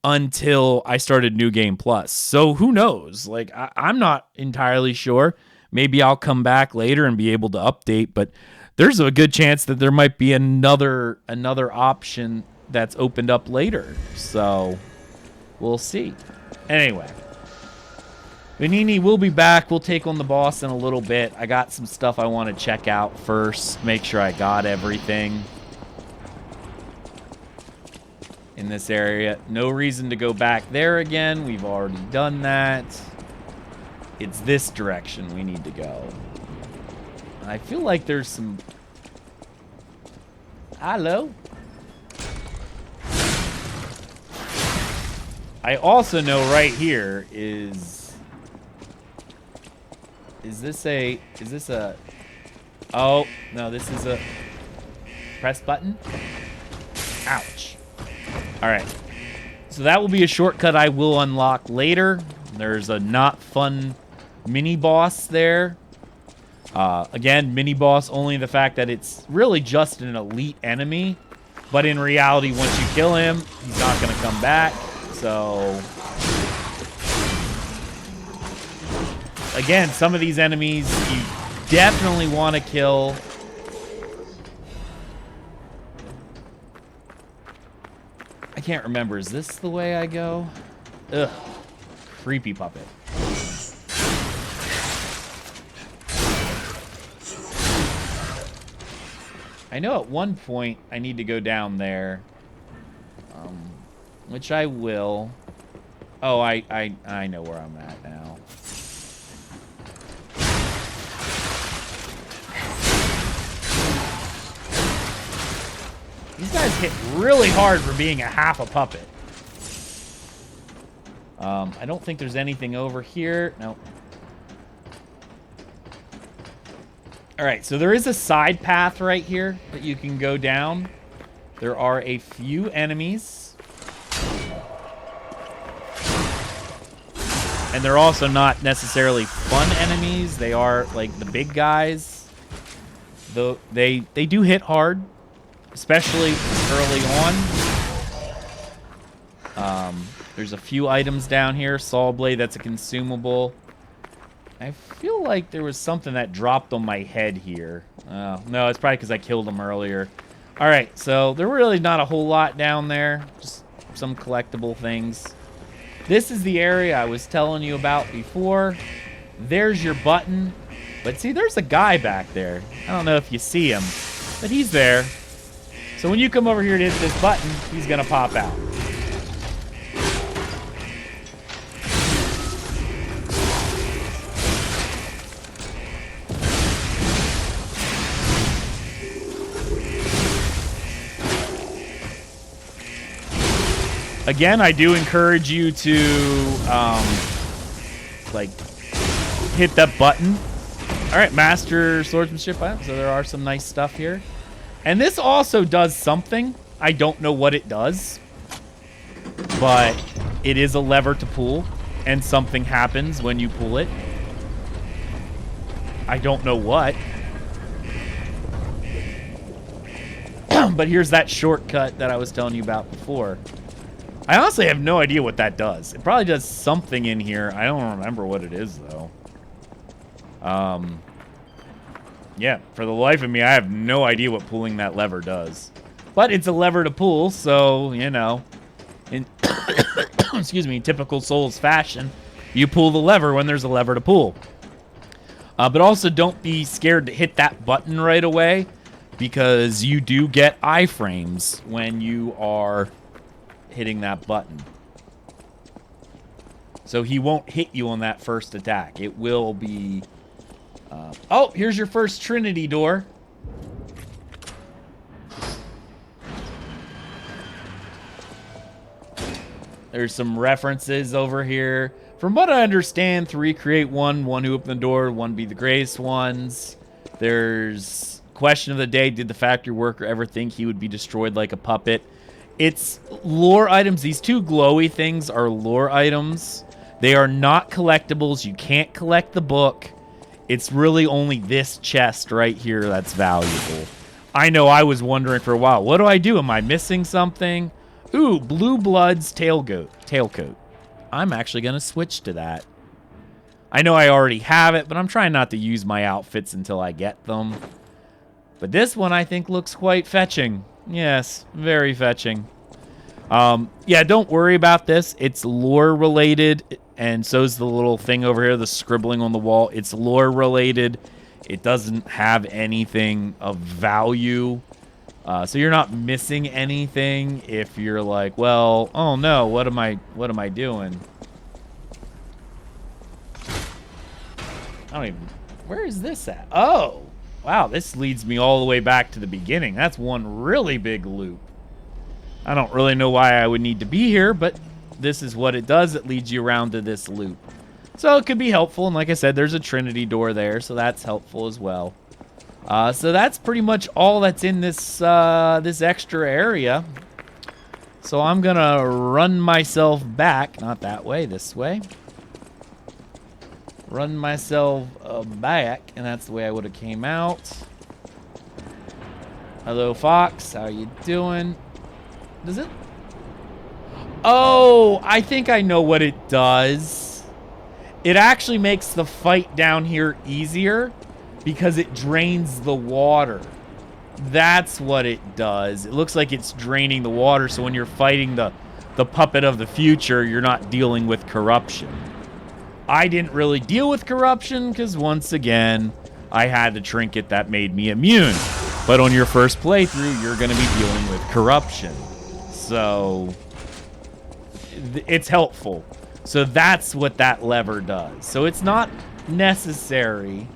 until I started New Game Plus. So who knows? Like, I'm not entirely sure. Maybe I'll come back later and be able to update, but there's a good chance that there might be another option that's opened up later. So we'll see. Anyway, Venini will be back. We'll take on the boss in a little bit. I got some stuff I want to check out first. Make sure I got everything in this area. No reason to go back there again. We've already done that. It's this direction we need to go. I feel like there's some... Hello? I also know right here is this a... Oh, no, this is a... Press button? Ouch. Alright. So that will be a shortcut I will unlock later. There's a not fun mini-boss there. Again, mini-boss only the fact that it's really just an elite enemy. But in reality, once you kill him, he's not going to come back. So... Again, some of these enemies you definitely want to kill. I can't remember. Is this the way I go? Ugh. Creepy puppet. I know at one point I need to go down there. Which I will. Oh, I know where I'm at now. These guys hit really hard for being a half a puppet. I don't think there's anything over here. Nope. Alright, so there is a side path right here that you can go down. There are a few enemies. And they're also not necessarily fun enemies. They are like the big guys. Though they do hit hard, especially early on. There's a few items down here. Saw blade, that's a consumable. I feel like there was something that dropped on my head here. No, it's probably because I killed him earlier. All right, so there really not a whole lot down there. Just some collectible things. This is the area I was telling you about before. There's your button. But see, there's a guy back there. I don't know if you see him, but he's there. So when you come over here to hit this button, he's going to pop out. Again, I do encourage you to, like, hit that button. All right, master swordsmanship. So there are some nice stuff here. And this also does something. I don't know what it does. But it is a lever to pull. And something happens when you pull it. I don't know what. But here's that shortcut that I was telling you about before. I honestly have no idea what that does. It probably does something in here. I don't remember what it is, though. Yeah, for the life of me, I have no idea what pulling that lever does. But it's a lever to pull, so, you know, in excuse me, typical Souls fashion, you pull the lever when there's a lever to pull. But also don't be scared to hit that button right away, because you do get iframes when you are hitting that button. So he won't hit you on that first attack. It will be... oh, here's your first Trinity door. There's some references over here. From what I understand, 3 create 1 who open the door, 1 be the greatest ones. There's question of the day, did the factory worker ever think he would be destroyed like a puppet? It's lore items. These 2 glowy things are lore items. They are not collectibles. You can't collect the book. It's really only this chest right here that's valuable. I know I was wondering for a while, what do I do? Am I missing something? Ooh, Blue Blood's tailcoat. I'm actually going to switch to that. I know I already have it, but I'm trying not to use my outfits until I get them. But this one I think looks quite fetching. Yes, very fetching. Yeah, don't worry about this. It's lore related, and so's the little thing over here, the scribbling on the wall. It's lore related. It doesn't have anything of value. So you're not missing anything if you're like, well, oh no, what am I doing? I don't even, where is this at? Oh, wow, this leads me all the way back to the beginning. That's one really big loop. I don't really know why I would need to be here, but this is what it does. It leads you around to this loop. So it could be helpful, and like I said, there's a Trinity door there, so that's helpful as well. So that's pretty much all that's in this this extra area. So I'm gonna run myself back, not that way, this way. Run myself back, and that's the way I would have came out. Hello, Fox. How you doing? Does it? Oh, I think I know what it does. It actually makes the fight down here easier because it drains the water. That's what it does. It looks like it's draining the water, so when you're fighting the puppet of the future, you're not dealing with corruption. I didn't really deal with corruption because, once again, I had the trinket that made me immune. But on your first playthrough, you're going to be dealing with corruption. So, it's helpful. So that's what that lever does. So it's not necessary,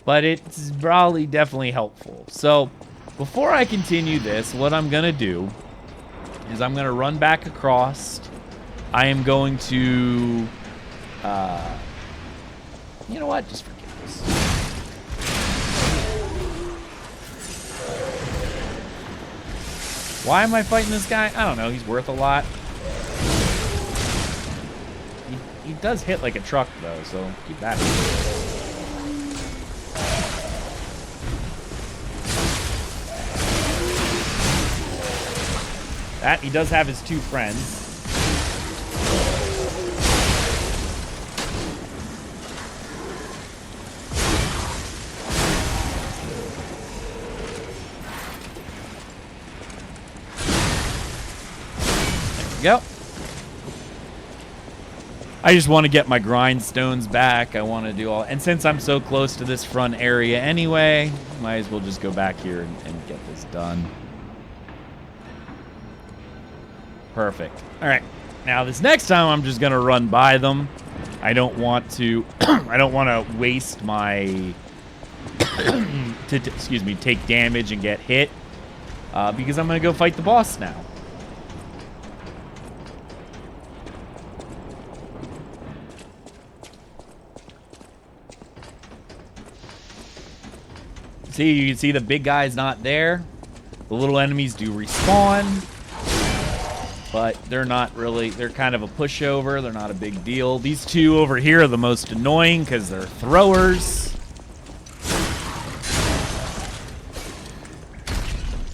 but it's probably definitely helpful. So, before I continue this, what I'm going to do is I'm going to run back across. I am going to... you know what? Just forget this. Why am I fighting this guy? I don't know. He's worth a lot. He does hit like a truck, though, so keep that in mind. That, he does have his two friends. Yep. I just want to get my grindstones back. I want to do all... And since I'm so close to this front area anyway, might as well just go back here and get this done. Perfect. All right. Now, this next time, I'm just going to run by them. I don't want to... I don't want to waste my... excuse me, take damage and get hit. Because I'm going to go fight the boss now. See, you can see the big guy's not there. The little enemies do respawn. But they're not really, they're kind of a pushover. They're not a big deal. These two over here are the most annoying because they're throwers.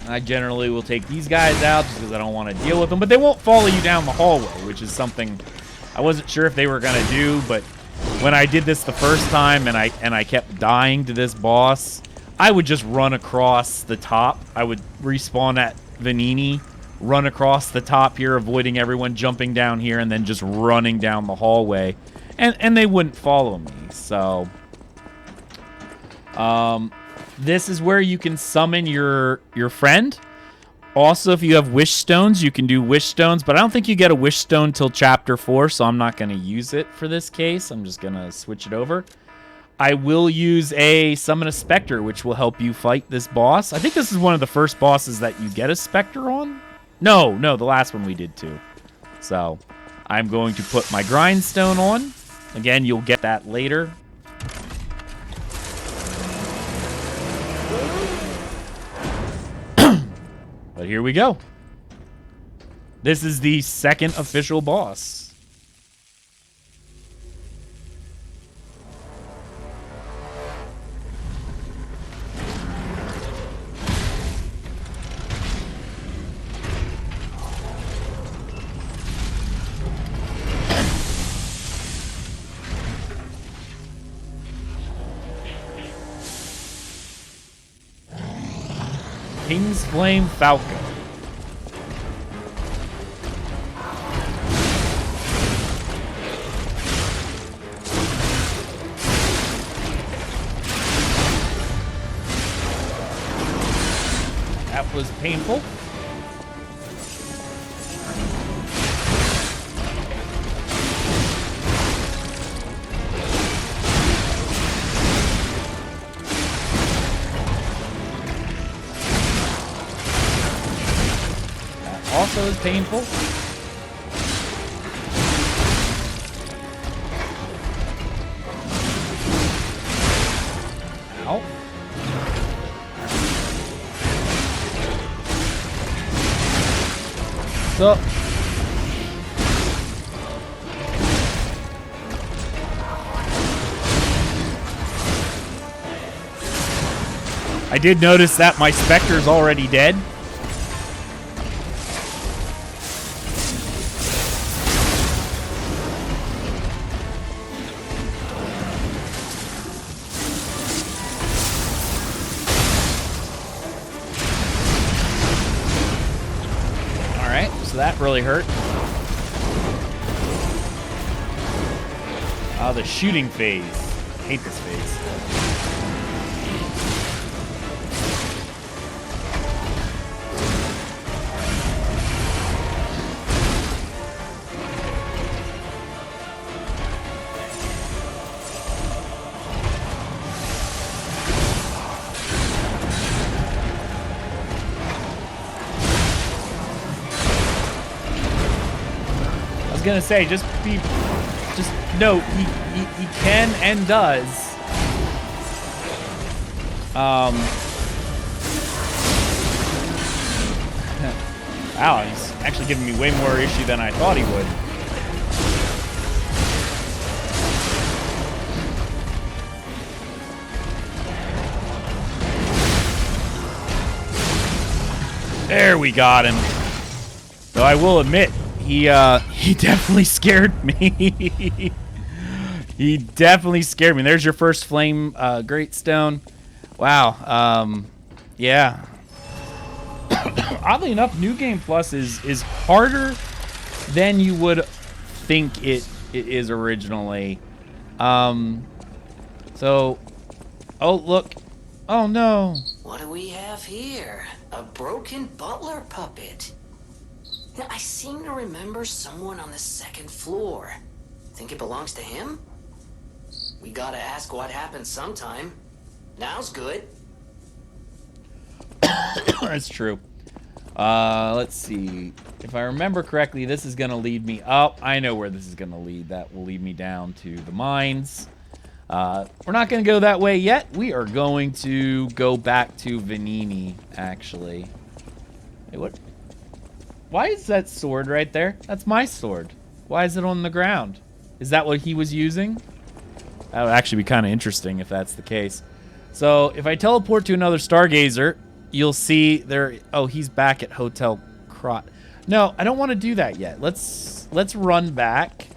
I generally will take these guys out just because I don't want to deal with them. But they won't follow you down the hallway, which is something I wasn't sure if they were going to do. But when I did this the first time and I kept dying to this boss, I would just run across the top. I would respawn at Venini, run across the top here, avoiding everyone jumping down here, and then just running down the hallway. And they wouldn't follow me. So, this is where you can summon your friend. Also, if you have wish stones, you can do wish stones. But I don't think you get a wish stone till chapter 4, so I'm not going to use it for this case. I'm just going to switch it over. I will use a summon a specter, which will help you fight this boss. I think this is one of the first bosses that you get a specter on. No, the last one we did too. So I'm going to put my grindstone on. Again, you'll get that later. But here we go. This is the second official boss. King's Flame Falco. That was painful. Also is painful. Ow. So I did notice that my Spectre's already dead. That really hurt. Oh, the shooting phase. I hate this phase. I was gonna say, just note he can and does. Wow, he's actually giving me way more issue than I thought he would. There we got him. Though I will admit, he definitely scared me. He definitely scared me. There's your first flame great stone. Wow. Yeah. Oddly enough, New Game Plus is harder than you would think it is originally. So, oh look. Oh no. What do we have here? A broken butler puppet. Now, I seem to remember someone on the second floor. Think it belongs to him? We gotta ask what happened sometime. Now's good. That's true. Let's see. If I remember correctly, this is going to lead me up. I know where this is going to lead. That will lead me down to the mines. We're not going to go that way yet. We are going to go back to Venini, actually. Wait, what? Why is that sword right there? That's my sword. Why is it on the ground? Is that what he was using? That would actually be kind of interesting if that's the case. So, if I teleport to another Stargazer, you'll see there... Oh, he's back at Hotel Crot. No, I don't want to do that yet. Let's run back.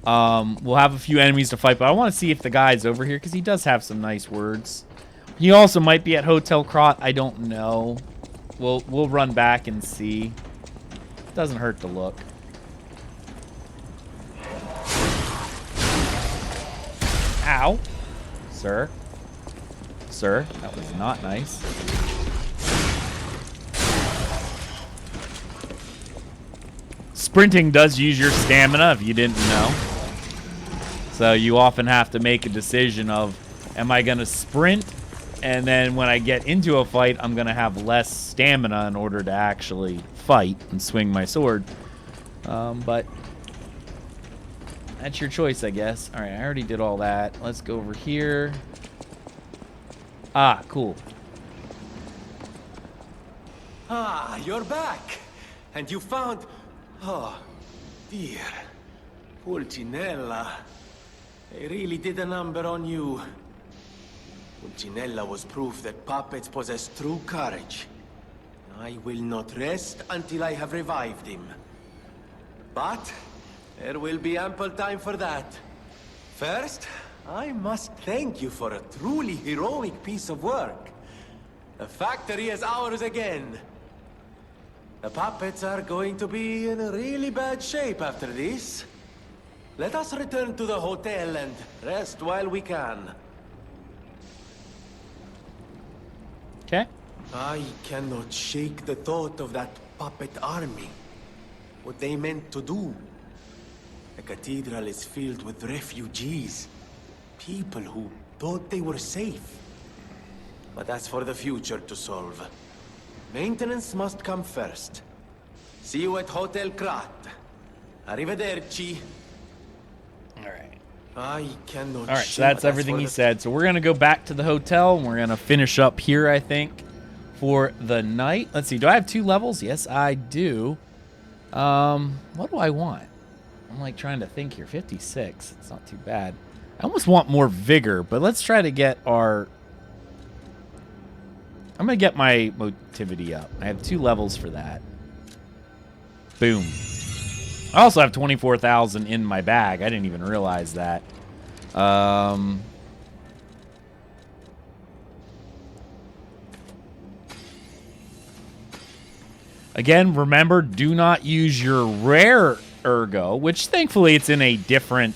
We'll have a few enemies to fight, but I want to see if the guy's over here, because he does have some nice words. He also might be at Hotel Crot. I don't know. We'll run back and see. Doesn't hurt to look. Ow. Sir. Sir, that was not nice. Sprinting does use your stamina, if you didn't know. So you often have to make a decision of, am I going to sprint? And then when I get into a fight, I'm going to have less stamina in order to actually fight and swing my sword. But that's your choice, I guess. All right, I already did all that. Let's go over here. Ah, cool. Ah, you're back. And you found... Oh, dear. Pulcinella. They really did a number on you. Pulcinella was proof that puppets possess true courage. I will not rest until I have revived him. But there will be ample time for that. First, I must thank you for a truly heroic piece of work. The factory is ours again. The puppets are going to be in a really bad shape after this. Let us return to the hotel and rest while we can. Okay. I cannot shake the thought of that puppet army. What they meant to do. The cathedral is filled with refugees. People who thought they were safe. But that's for the future to solve. Maintenance must come first. See you at Hotel Krat. Arrivederci. All right. I cannot. All right, so that's everything he said. So we're going to go back to the hotel, and we're going to finish up here, I think, for the night. Let's see. Do I have 2 levels? Yes, I do. What do I want? I'm like trying to think here. 56. It's not too bad. I almost want more vigor, but let's try to get our... I'm going to get my motivity up. I have 2 levels for that. Boom. I also have 24,000 in my bag. I didn't even realize that. Again, remember, do not use your rare ergo, which thankfully it's in a different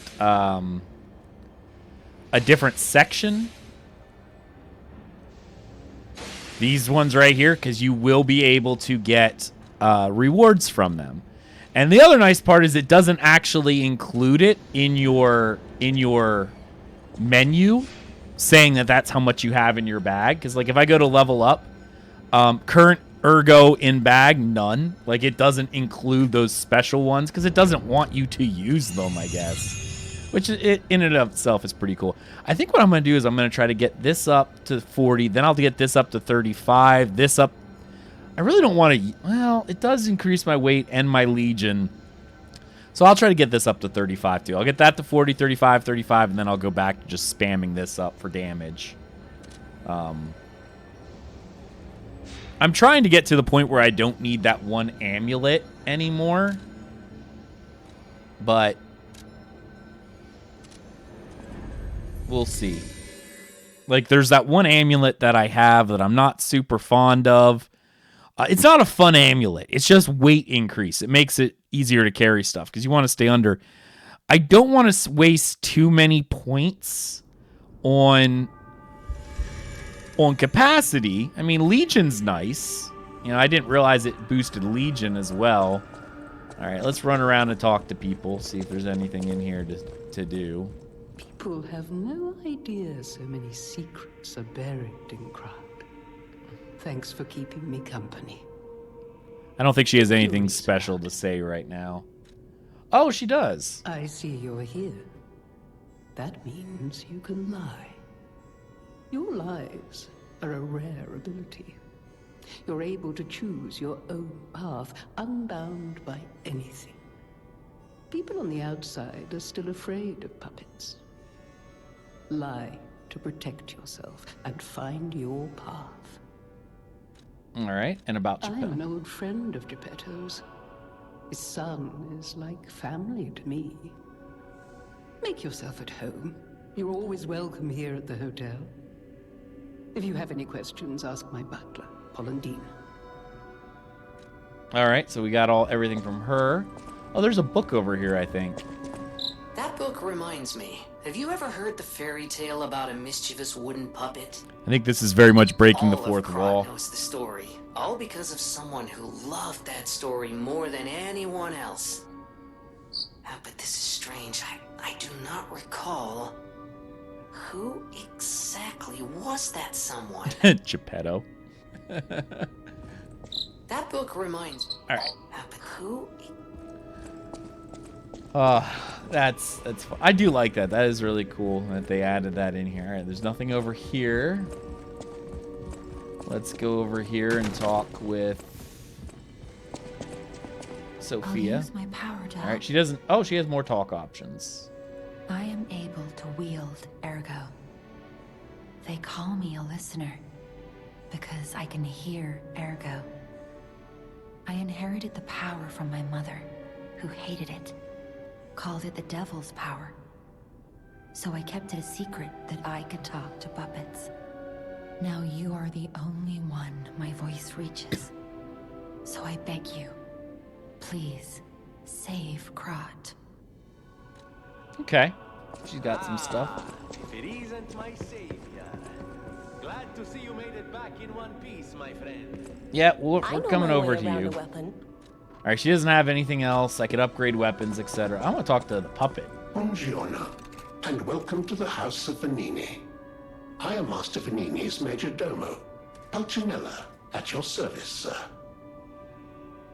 section. These ones right here, because you will be able to get rewards from them. And the other nice part is it doesn't actually include it in your menu, saying that that's how much you have in your bag. Because like if I go to level up, current ergo in bag, none. Like it doesn't include those special ones because it doesn't want you to use them, I guess. Which it in and of itself is pretty cool. I think what I'm going to do is I'm going to try to get this up to 40. Then I'll get this up to 35. This up. I really don't want to... Well, it does increase my weight and my legion. So I'll try to get this up to 35 too. I'll get that to 40, 35, 35, and then I'll go back to just spamming this up for damage. I'm trying to get to the point where I don't need that one amulet anymore. But... we'll see. Like, there's that one amulet that I have that I'm not super fond of. It's not a fun amulet. It's just weight increase. It makes it easier to carry stuff because you want to stay under. I don't want to waste too many points on capacity. I mean, Legion's nice. You know, I didn't realize it boosted Legion as well. All right, let's run around and talk to people, see if there's anything in here to do. People have no idea so many secrets are buried in Krat. Thanks for keeping me company. I don't think she has anything special to say right now. Oh, she does. I see you're here. That means you can lie. Your lies are a rare ability. You're able to choose your own path, unbound by anything. People on the outside are still afraid of puppets. Lie to protect yourself and find your path. All right, and about Geppetto. I'm an old friend of Geppetto's. His son is like family to me. Make yourself at home. You're always welcome here at the hotel. If you have any questions, ask my butler, Polendina. All right, so we got everything from her. Oh, there's a book over here, I think. That book reminds me. Have you ever heard the fairy tale about a mischievous wooden puppet? I think this is very much breaking the All fourth of Krat wall. knows the story, all because of someone who loved that story more than anyone else. But this is strange. I do not recall. Who exactly was that someone? Geppetto. That book reminds me. All right. But who? That's fun. I do like that. That is really cool that they added that in here. All right, there's nothing over here. Let's go over here and talk with Sophia. I'll use my power gel. All right, she doesn't. Oh, she has more talk options. I am able to wield ergo. They call me a listener because I can hear ergo. I inherited the power from my mother, who hated it, called it the devil's power. So I kept it a secret that I could talk to puppets. Now you are the only one my voice reaches. So I beg you, please, save Krat. Okay. She's got some stuff. If it isn't my savior. Glad to see you made it back in one piece, my friend. Yeah, we're coming over to you. Weapon. All right, she doesn't have anything else. I could upgrade weapons, etc. I want to talk to the puppet. Buongiorno, and welcome to the House of Venini. I am Master Venini's Major Domo, Pulcinella, at your service, sir.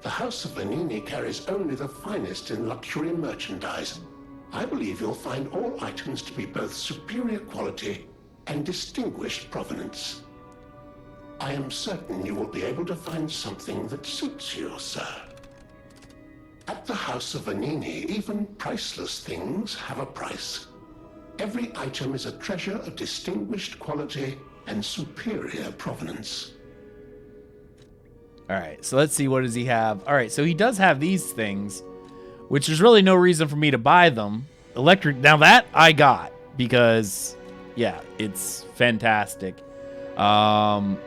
The House of Venini carries only the finest in luxury merchandise. I believe you'll find all items to be both superior quality and distinguished provenance. I am certain you will be able to find something that suits you, sir. At the House of Venini, even priceless things have a price. Every item is a treasure of distinguished quality and superior provenance. All right, so let's see, what does he have? All right, so he does have these things, which there's really no reason for me to buy them. Electric, now that I got, because, yeah, it's fantastic. Unable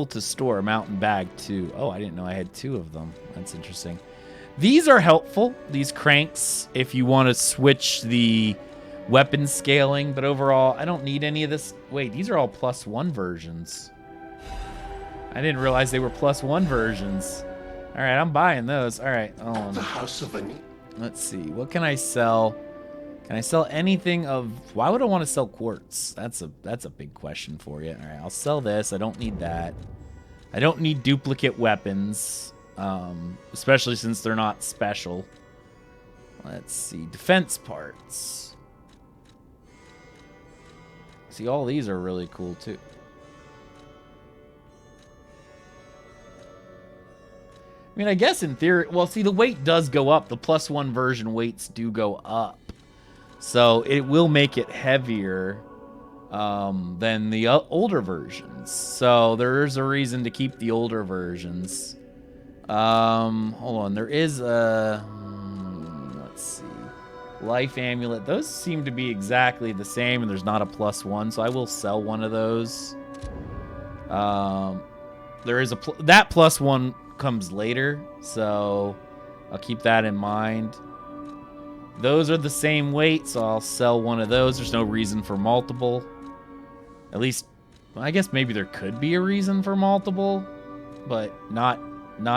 to store a mountain bag, too. Oh, I didn't know I had 2 of them. That's interesting. These are helpful, these cranks, if you want to switch the weapon scaling, but overall, I don't need any of this. Wait, these are all +1 versions. I didn't realize they were +1 versions. All right, I'm buying those. All right, The House of Venini. let's see. What can I sell? Can I sell anything of... Why would I want to sell quartz? That's a big question for you. All right, I'll sell this. I don't need that. I don't need duplicate weapons, especially since they're not special. Let's see. Defense parts. See, all these are really cool, too. I mean, I guess in theory... Well, see, the weight does go up. The +1 version weights do go up. So it will make it heavier than the older versions. So there is a reason to keep the older versions. Hold on. There is a... let's see. Life amulet. Those seem to be exactly the same, and there's not a +1, so I will sell one of those. There is a... that +1 comes later, so I'll keep that in mind. Those are the same weight, so I'll sell one of those. There's no reason for multiple. At least, I guess maybe there could be a reason for multiple, but not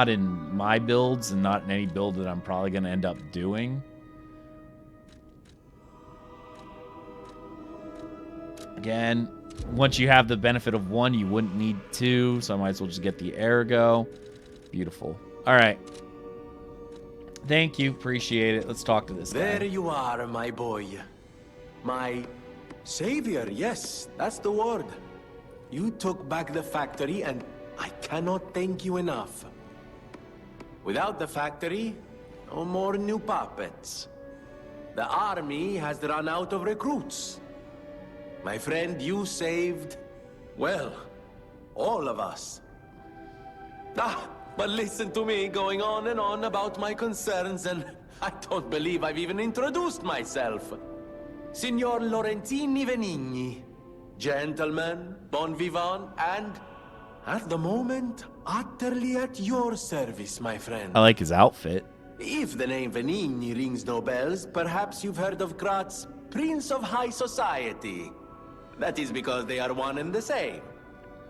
in my builds and not in any build that I'm probably going to end up doing. Again, once you have the benefit of 1, you wouldn't need 2, so I might as well just get the Ergo. Beautiful. All right. Thank you. Appreciate it. Let's talk to this guy. There you are, my boy. My savior, yes, that's the word. You took back the factory, and I cannot thank you enough. Without the factory, no more new puppets. The army has run out of recruits. My friend, you saved, well, all of us. But listen to me going on and on about my concerns, and I don't believe I've even introduced myself. Signor Lorenzini Venigni, gentleman, bon vivant, and at the moment, utterly at your service, my friend. I like his outfit. If the name Venigni rings no bells, perhaps you've heard of Krat's Prince of High Society. That is because they are one and the same.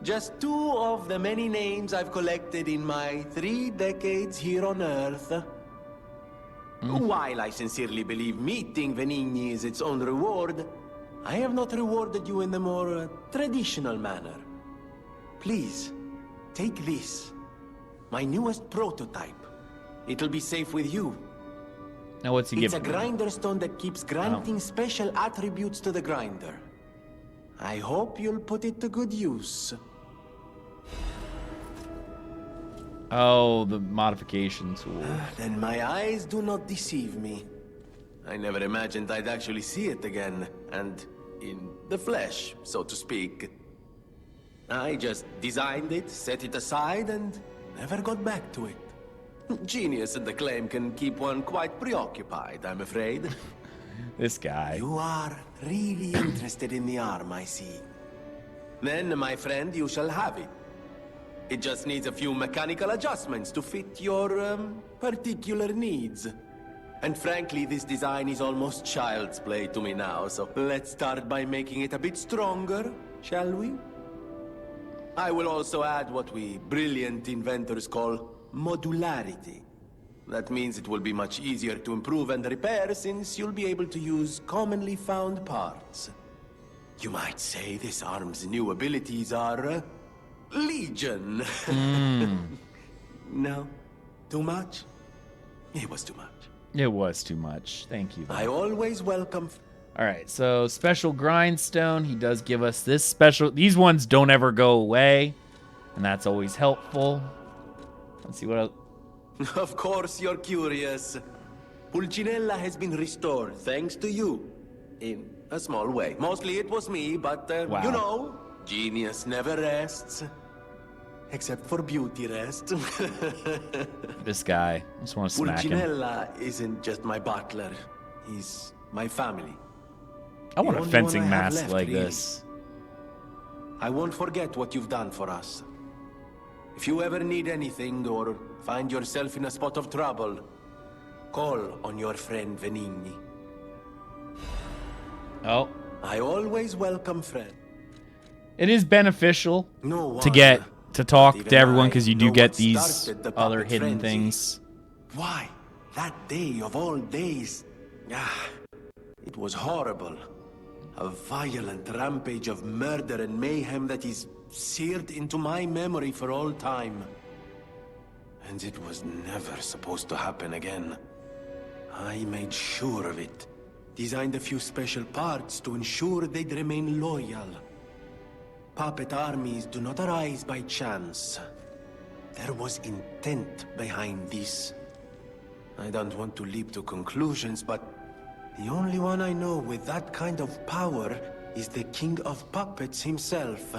Just 2 of the many names I've collected in my 3 decades here on Earth. While I sincerely believe meeting Venigni is its own reward, I have not rewarded you in the more traditional manner. Please, take this. My newest prototype. It'll be safe with you. Now what's he It's giving a me? grinder stone that keeps granting special attributes to the grinder. I hope you'll put it to good use. Oh, the modification tool. Then my eyes do not deceive me. I never imagined I'd actually see it again, and in the flesh, so to speak. I just designed it, set it aside, and never got back to it. Genius and acclaim can keep one quite preoccupied, I'm afraid. This guy. You are really interested in the arm, I see. Then, my friend, you shall have it. It just needs a few mechanical adjustments to fit your, particular needs. And frankly, this design is almost child's play to me now, so let's start by making it a bit stronger, shall we? I will also add what we brilliant inventors call modularity. That means it will be much easier to improve and repair since you'll be able to use commonly found parts. You might say this arm's new abilities are, Legion. No? Too much? It was too much. It was too much. Thank you. I always welcome... All right, so special grindstone. He does give us this special... These ones don't ever go away, and that's always helpful. Let's see what else... Of course you're curious. Pulcinella has been restored thanks to you. In a small way. Mostly it was me, but, Wow. you know, genius never rests. Except for beauty rest. This guy. I just want to smack him. Pulcinella isn't just my butler. He's my family. I want The a only fencing one I have mask left, like really. this. I won't forget what you've done for us. If you ever need anything or find yourself in a spot of trouble, call on your friend Venigni. Oh. I always welcome friends. It is beneficial No to one, get to talk not to everyone even because you I, do know get what these started the other puppet hidden frenzy. things. Why? That day of all days. It was horrible. A violent rampage of murder and mayhem that is seared into my memory for all time. And it was never supposed to happen again. I made sure of it. Designed a few special parts to ensure they'd remain loyal. Puppet armies do not arise by chance. There was intent behind this. I don't want to leap to conclusions, but the only one I know with that kind of power is the King of Puppets himself.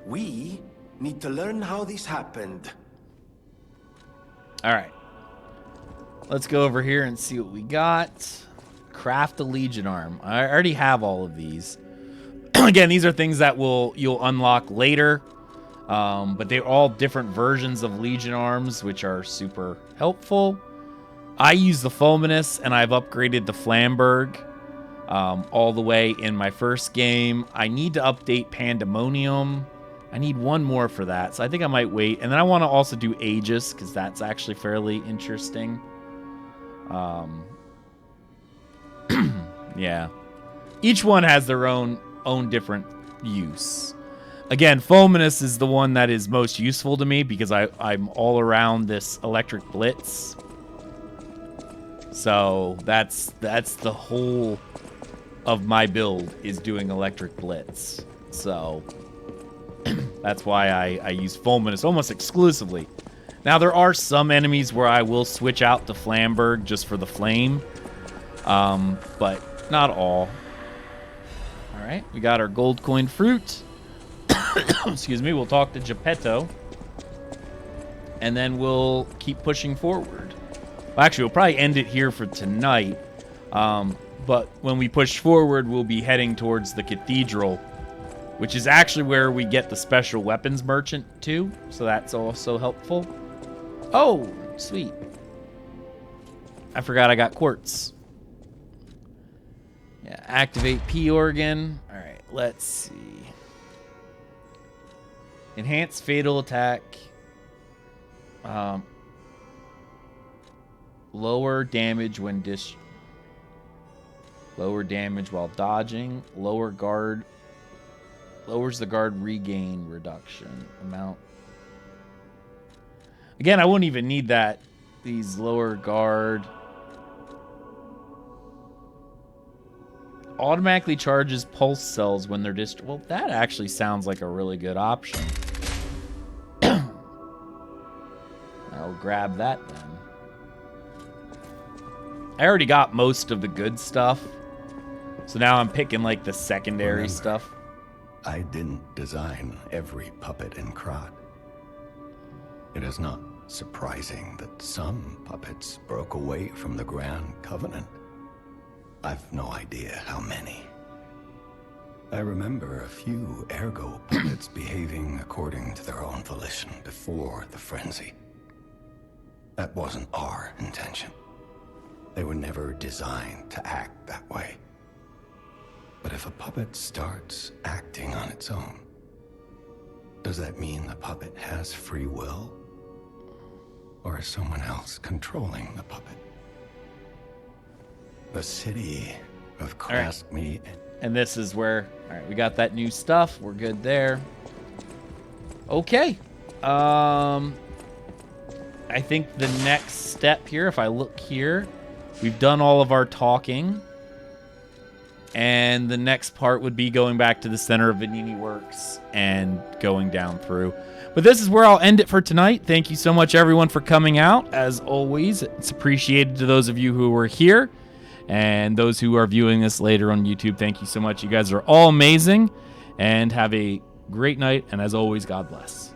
We need to learn how this happened. All right. Let's go over here and see what we got. Craft a Legion arm. I already have all of these. Again, these are things that you'll unlock later. But they're all different versions of Legion arms, which are super helpful. I use the Fulminous, and I've upgraded the Flamberg all the way in my first game. I need to update Pandemonium. I need one more for that, so I think I might wait. And then I want to also do Aegis, because that's actually fairly interesting. Yeah. Each one has their own different use. Again, Fulminous is the one that is most useful to me because I'm all around this electric blitz. So that's the whole of my build is doing electric blitz. So that's why I use Fulminous almost exclusively. Now there are some enemies where I will switch out to Flamberg just for the flame, but not all. All right, we got our gold coin fruit. Excuse me. We'll talk to Geppetto, and then we'll keep pushing forward. Well, actually, we'll probably end it here for tonight. But when we push forward, we'll be heading towards the cathedral, which is actually where we get the special weapons merchant too. So that's also helpful. Oh, sweet. I forgot I got quartz. Yeah, activate P organ. All right, let's see. Enhanced fatal attack. Lower damage when lower damage while dodging. Lower guard. Lowers the guard regain reduction amount. Again, I wouldn't even need that. These lower guard. Automatically charges pulse cells when they're well, that actually sounds like a really good option. I'll grab that then. I already got most of the good stuff. So now I'm picking like the secondary stuff. I didn't design every puppet in Krat. It is not surprising that some puppets broke away from the Grand Covenant. I've no idea how many. I remember a few ergo puppets behaving according to their own volition before the frenzy. That wasn't our intention. They were never designed to act that way. But if a puppet starts acting on its own, does that mean the puppet has free will? Or is someone else controlling the puppet? The city of classed me. And this is where, all right, we got that new stuff. We're good there. Okay. I think the next step here, if I look here, we've done all of our talking. And the next part would be going back to the center of Venini Works and going down through. But this is where I'll end it for tonight. Thank you so much, everyone, for coming out. As always, it's appreciated to those of you who were here. And those who are viewing this later on YouTube, thank you so much. You guys are all amazing. And have a great night. And as always, God bless.